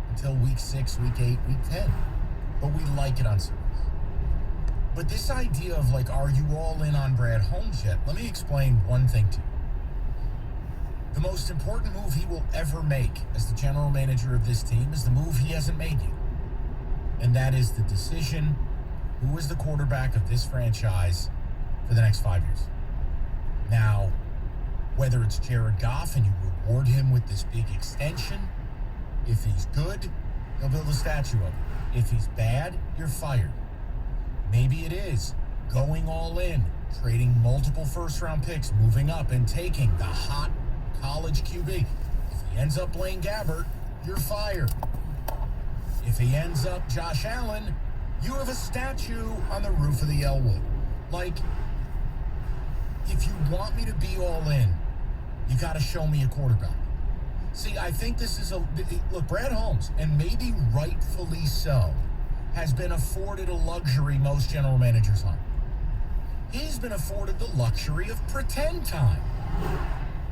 until week 6, week 8, week 10, but we like it on surface. But this idea of are you all in on Brad Holmes yet? Let me explain one thing to you. The most important move he will ever make as the general manager of this team is the move he hasn't made yet. And that is the decision, who is the quarterback of this franchise for the next 5 years. Now, whether it's Jared Goff and you reward him with this big extension, if he's good, they'll build a statue of him. If he's bad, you're fired. Maybe it is going all in, trading multiple first-round picks, moving up and taking the hot college QB. If he ends up Blaine Gabbert, you're fired. If he ends up Josh Allen, you have a statue on the roof of the Elwood. If you want me to be all in, you got to show me a quarterback. See, I think this is look, Brad Holmes, and maybe rightfully so, has been afforded a luxury most general managers aren't. He's been afforded the luxury of pretend time.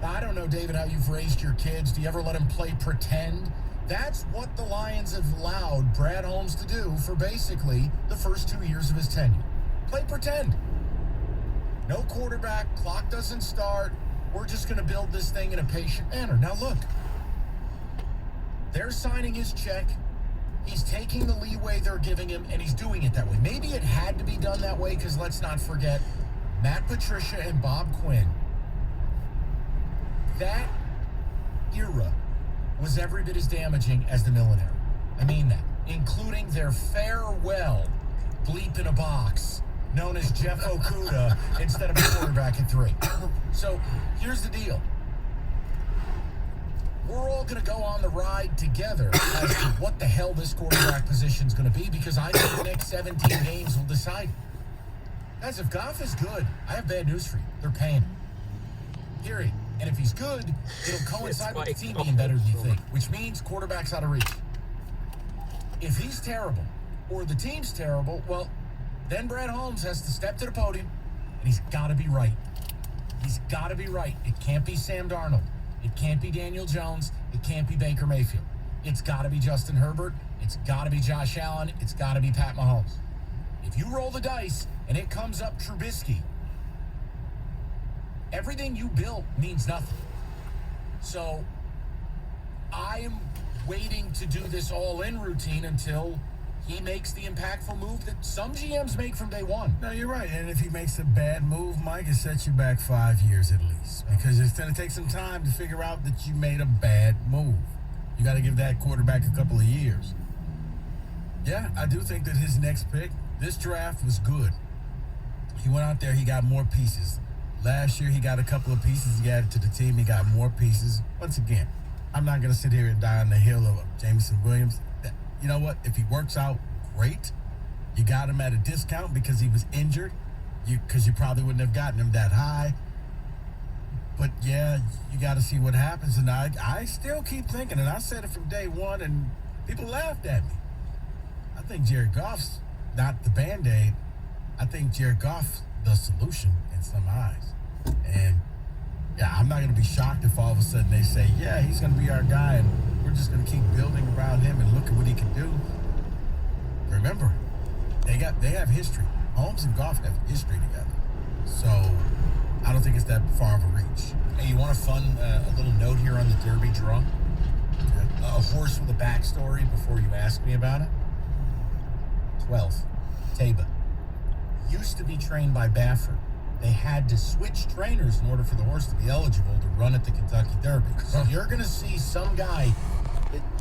Now, I don't know, David, how you've raised your kids. Do you ever let them play pretend? That's what the Lions have allowed Brad Holmes to do for basically the first 2 years of his tenure. Play pretend. No quarterback, clock doesn't start. We're just going to build this thing in a patient manner. Now, look, they're signing his check. He's taking the leeway they're giving him, and he's doing it that way. Maybe it had to be done that way because let's not forget, Matt Patricia and Bob Quinn, that era was every bit as damaging as the Millen era. I mean that, including their farewell bleep in a box known as Jeff Okuda instead of a quarterback at 3. So here's the deal. We're all going to go on the ride together as to what the hell this quarterback position is going to be, because I think the next 17 games will decide. Guys, if Goff is good, I have bad news for you. They're paying him. Period. And if he's good, it'll coincide with the team being better than you think, which means quarterback's out of reach. If he's terrible, or the team's terrible, well, then Brad Holmes has to step to the podium, and he's got to be right. He's got to be right. It can't be Sam Darnold. It can't be Daniel Jones. It can't be Baker Mayfield. It's got to be Justin Herbert. It's got to be Josh Allen. It's got to be Pat Mahomes. If you roll the dice and it comes up Trubisky, everything you built means nothing. So I am waiting to do this all-in routine until he makes the impactful move that some GMs make from day one. No, you're right. And if he makes a bad move, Mike, it sets you back 5 years at least. Because it's going to take some time to figure out that you made a bad move. You got to give that quarterback a couple of years. Yeah, I do think that his next pick, this draft was good. He went out there, he got more pieces. Last year, he got a couple of pieces he added to the team. He got more pieces. Once again, I'm not going to sit here and die on the hill of Jameson Williams. You know what? If he works out, great. You got him at a discount because he was injured. Because you probably wouldn't have gotten him that high. But, yeah, you got to see what happens. And I still keep thinking, and I said it from day one, and people laughed at me. I think Jared Goff's not the Band-Aid. I think Jared Goff's the solution in some eyes. And, yeah, I'm not going to be shocked if all of a sudden they say, yeah, he's going to be our guy, and we're just going to keep building around him and look at what he can do. Remember, they have history. Holmes and Goff have history together. So I don't think it's that far of a reach. Hey, you want a little note here on the Derby draw? A horse with a backstory before you ask me about it? 12. Taba. Used to be trained by Baffert. They had to switch trainers in order for the horse to be eligible to run at the Kentucky Derby. So you're going to see some guy,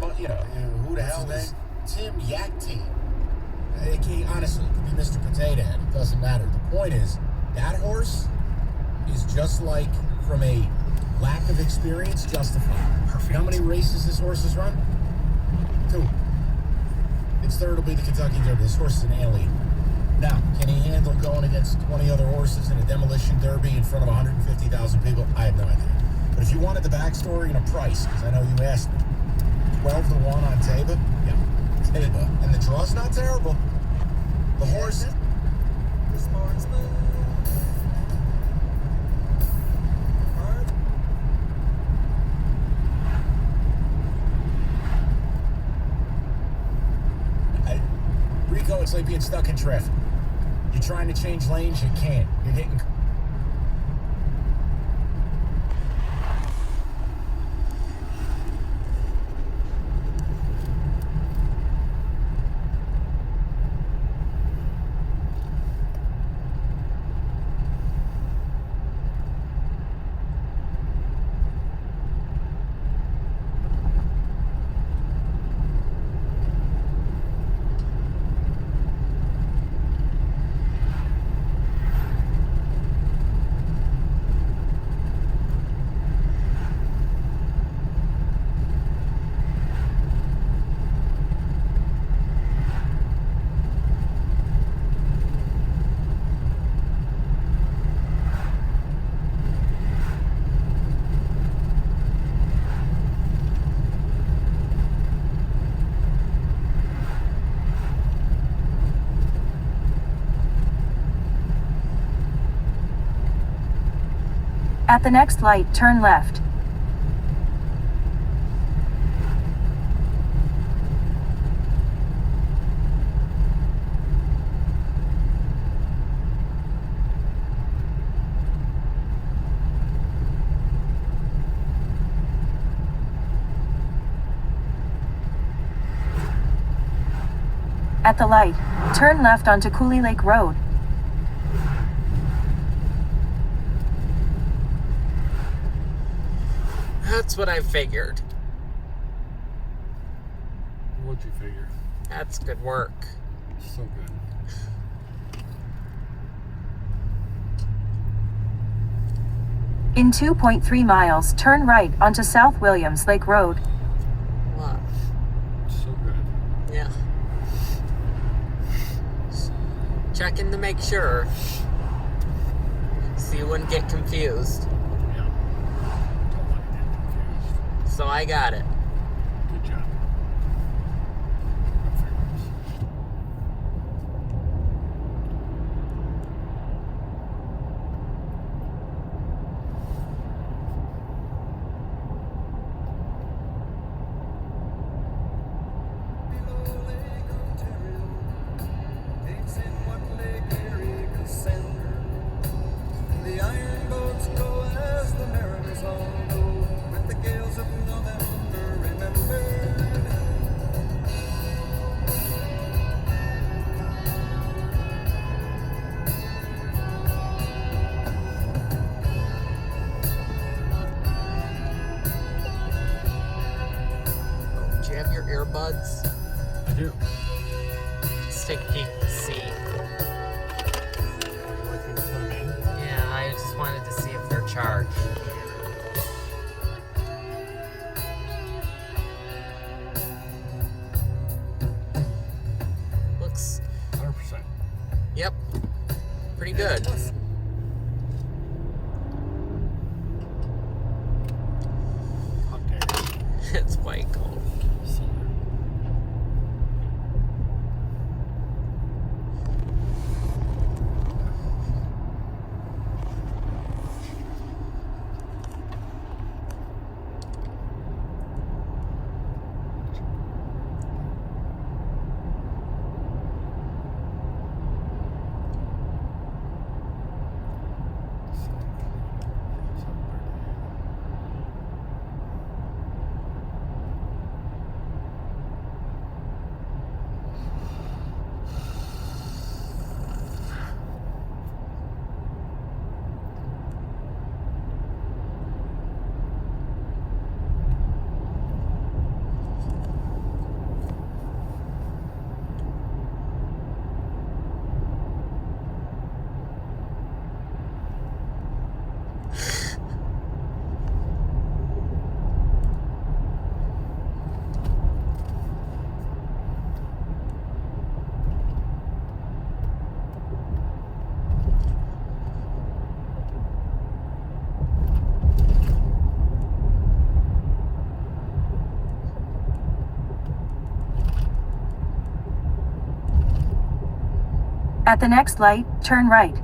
who the hell is Tim Yakteen? Honestly, it could be Mr. Potato Head. It doesn't matter. The point is, that horse is just like, from a lack of experience, justified. Perfect. You know how many races this horse has run? 2. Its third will be the Kentucky Derby. This horse is an alien. Now, can he handle going against 20 other horses in a demolition derby in front of 150,000 people? I have no idea. But if you wanted the backstory and a price, because I know you asked me, 12-1 on Taba? Yeah, Taba. And the draw's not terrible. The horse... Rico, it's like being stuck in traffic. You're trying to change lanes, you can't. You're getting... At the next light, turn left. At the light, turn left onto Cooley Lake Road. That's what I figured. What'd you figure? That's good work. So good. In 2.3 miles, turn right onto South Williams Lake Road. Wow. So good. Yeah. Checking to make sure. So you wouldn't get confused. So I got it. Good job. The iron boats go as the mariners all go, with the gales of November remembered. Do you have your earbuds? I do. Let's take a peek to see. Yeah, I just wanted to see if they're charged. Looks 100%. Yep. Pretty good. It's white gold. At the next light, turn right.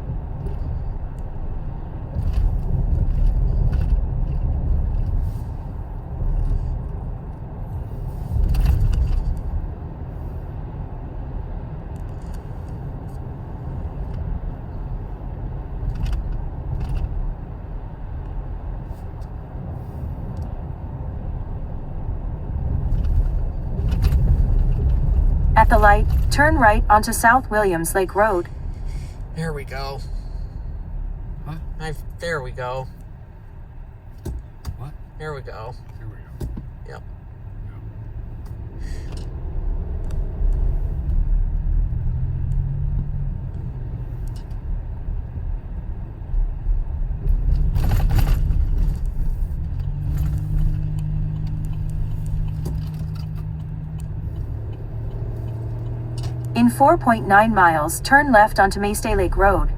At the light, turn right onto South Williams Lake Road. There we go. Huh? There we go. What? There we go. Here we go. Yep. In 4.9 miles, turn left onto Maystay Lake Road.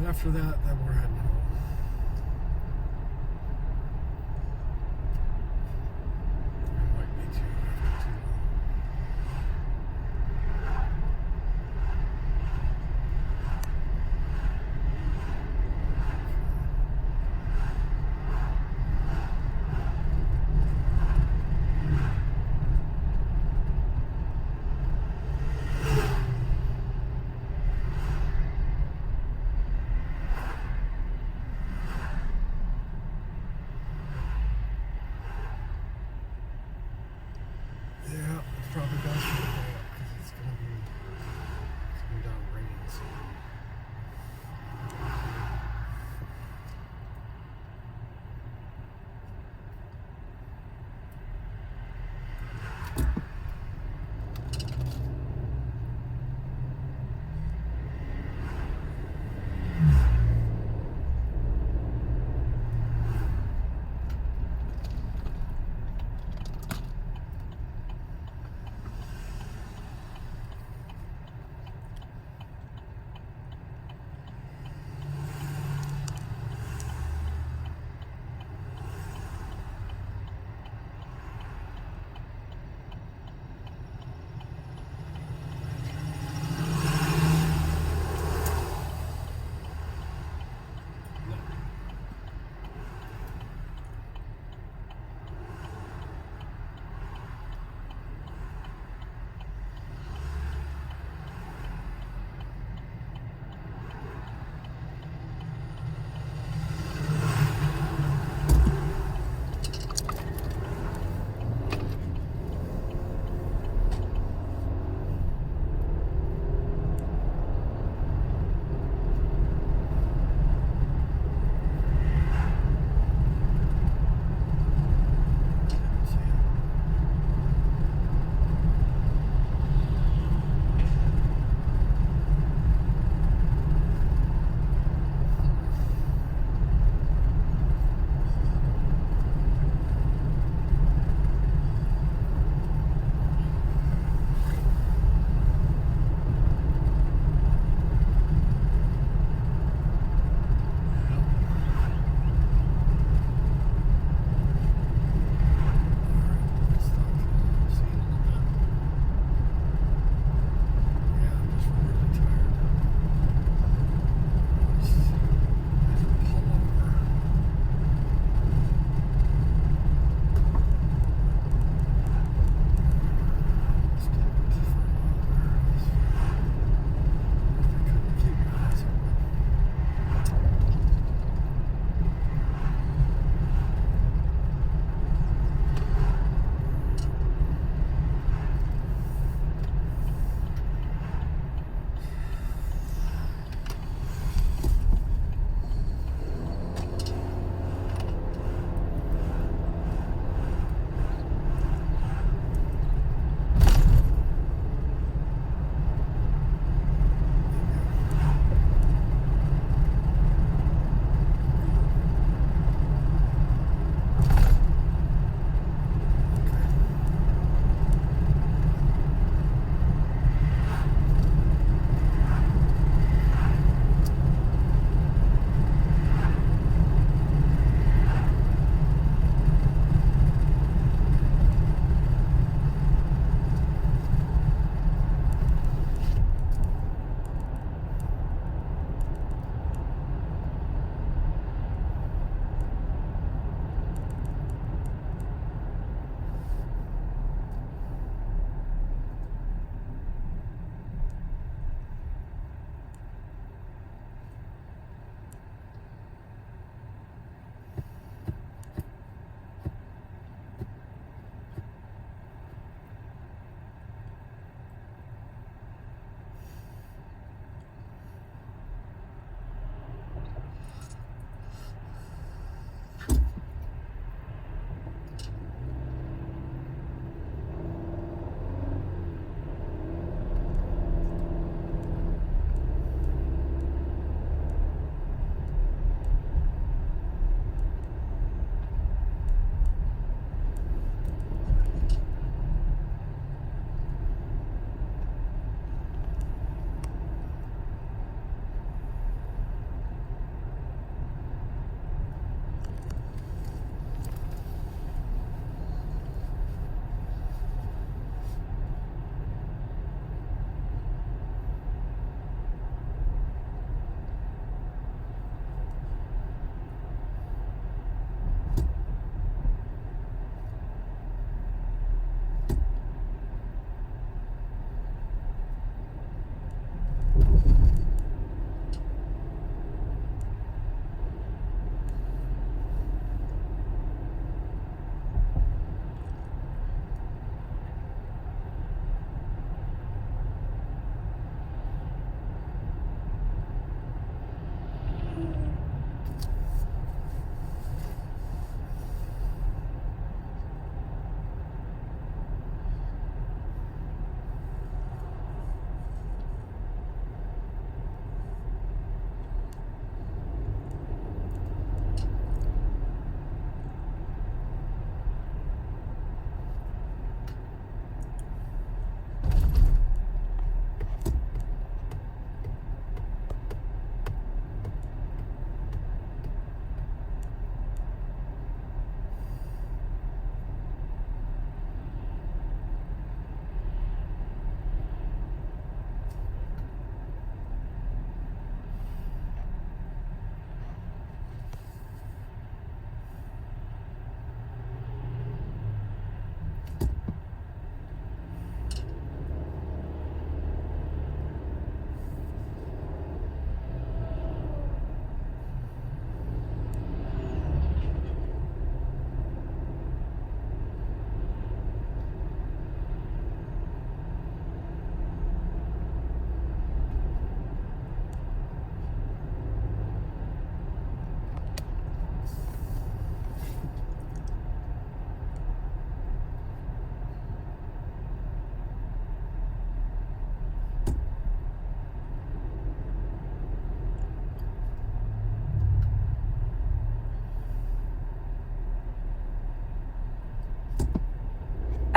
after that, then we're heading home. It might be too long. Yeah, it's probably best for the day because it's gonna be done raining soon.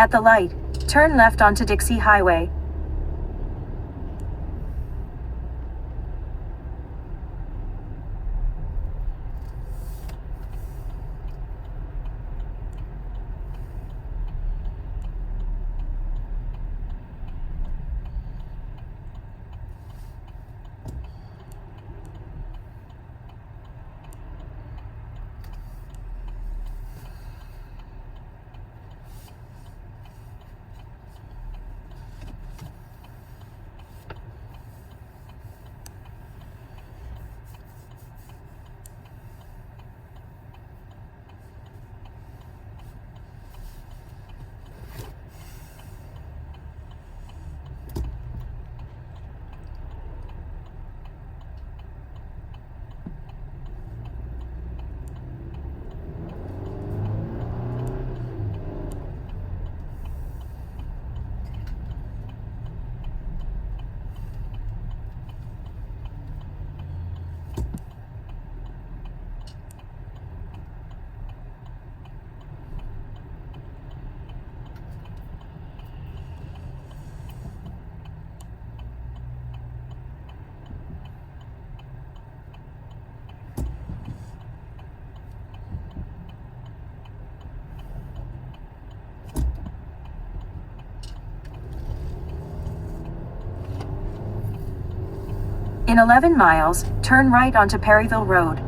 At the light, turn left onto Dixie Highway. In 11 miles, turn right onto Perryville Road.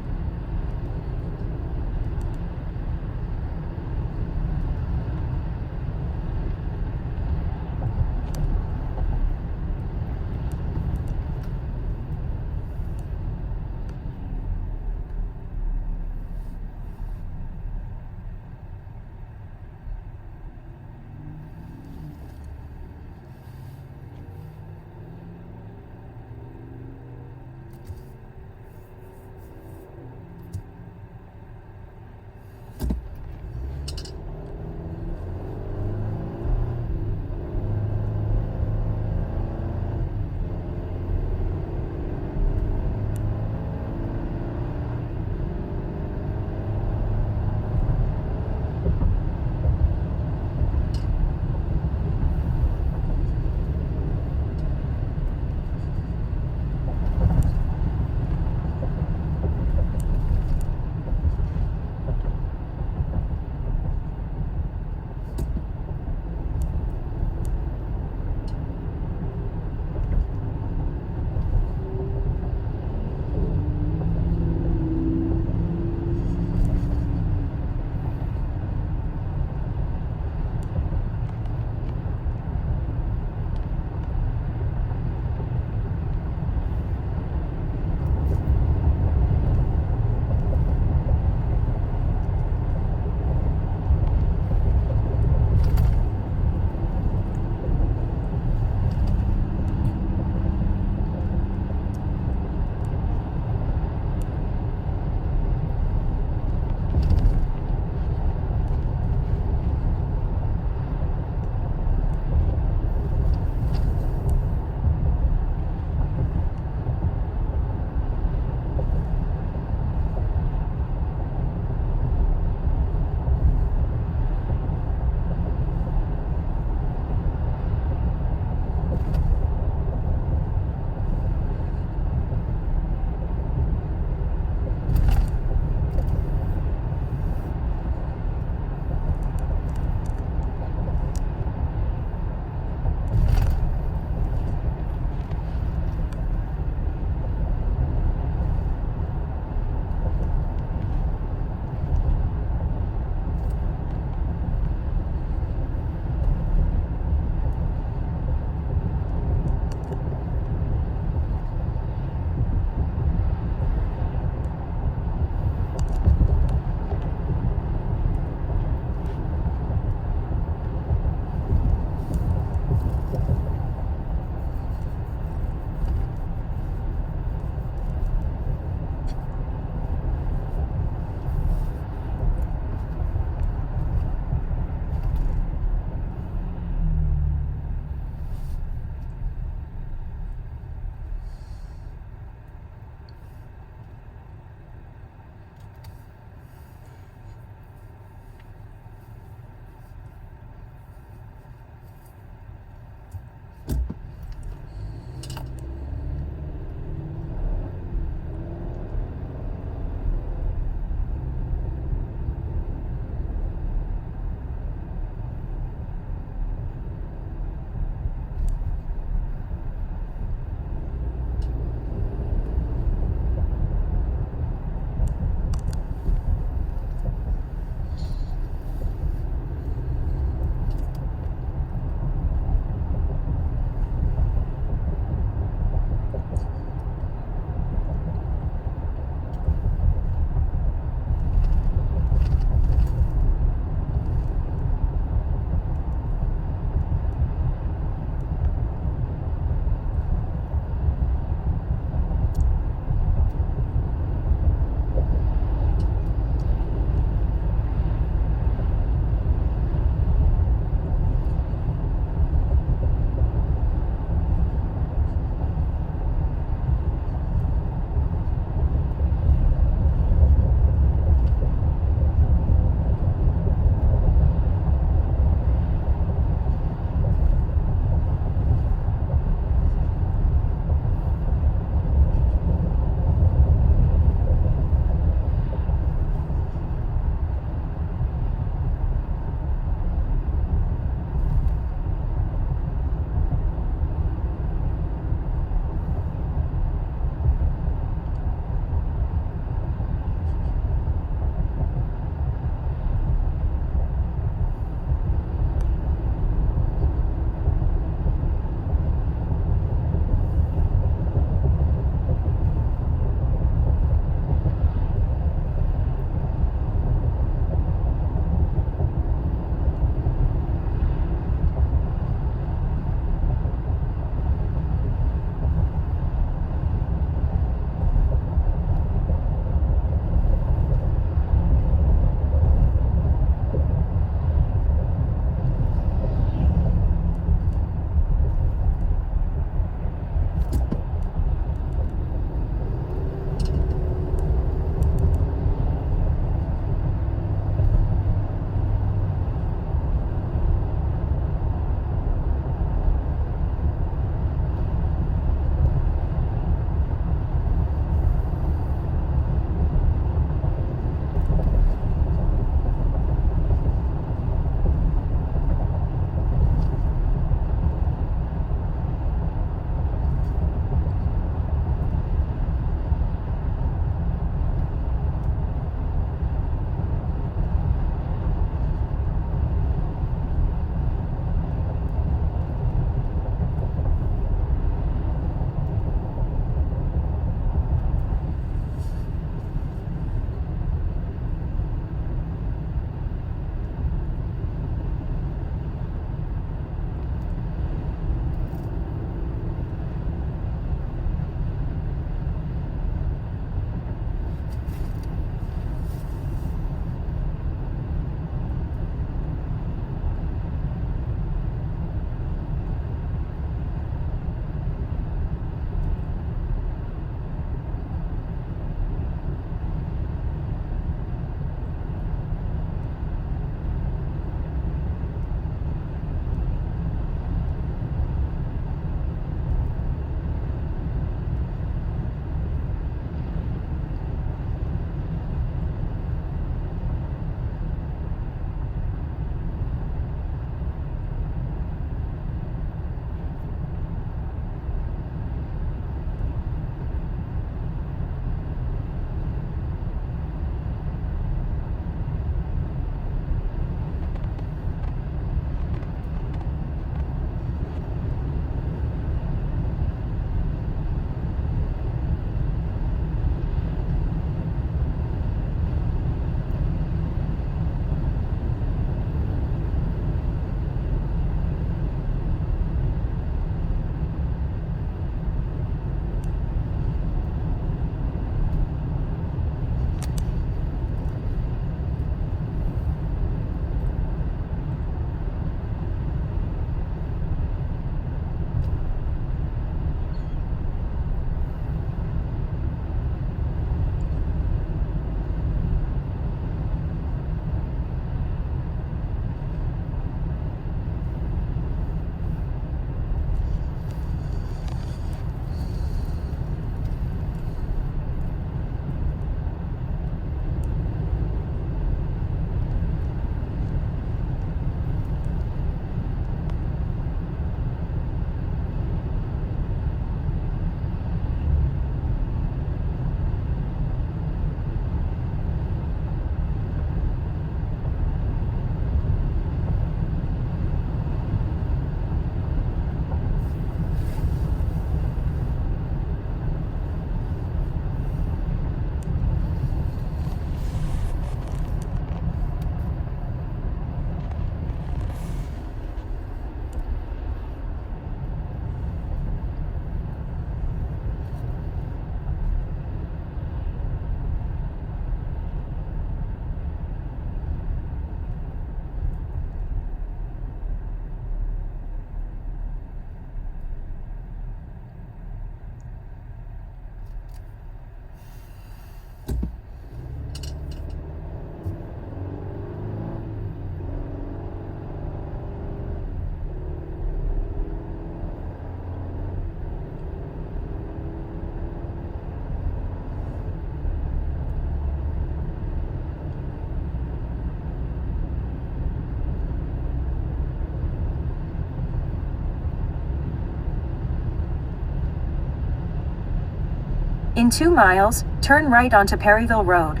In 2 miles, turn right onto Perryville Road.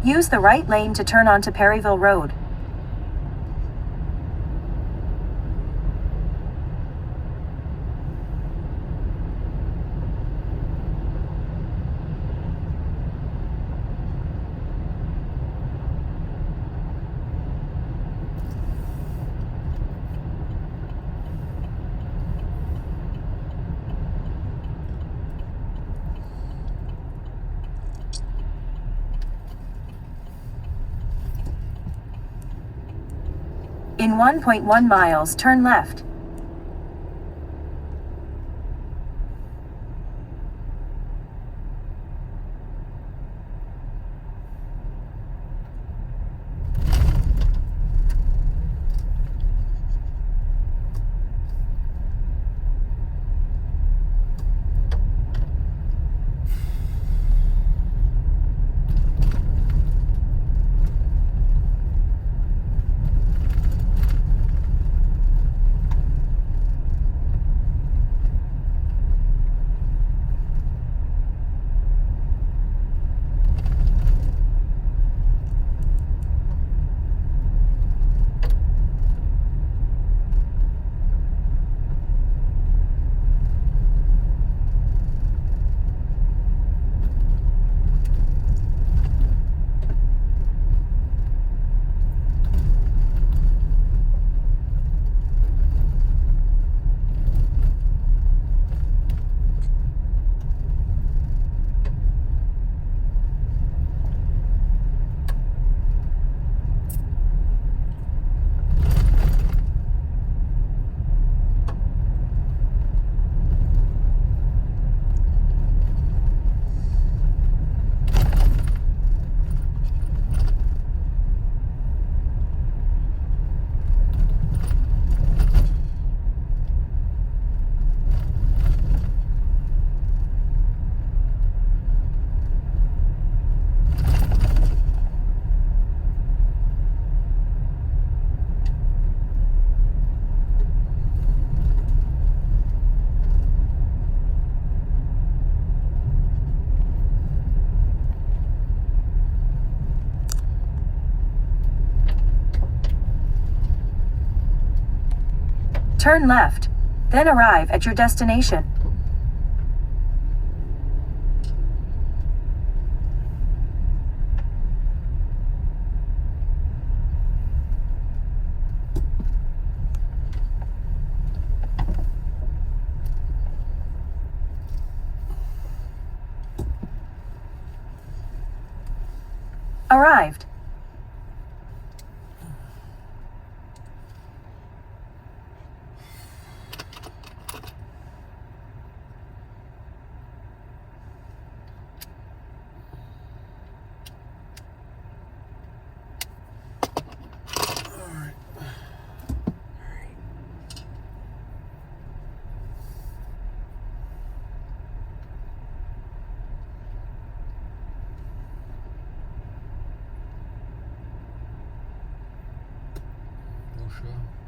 Use the right lane to turn onto Perryville Road. In 1.1 miles, turn left. Turn left, then arrive at your destination. Arrived. show.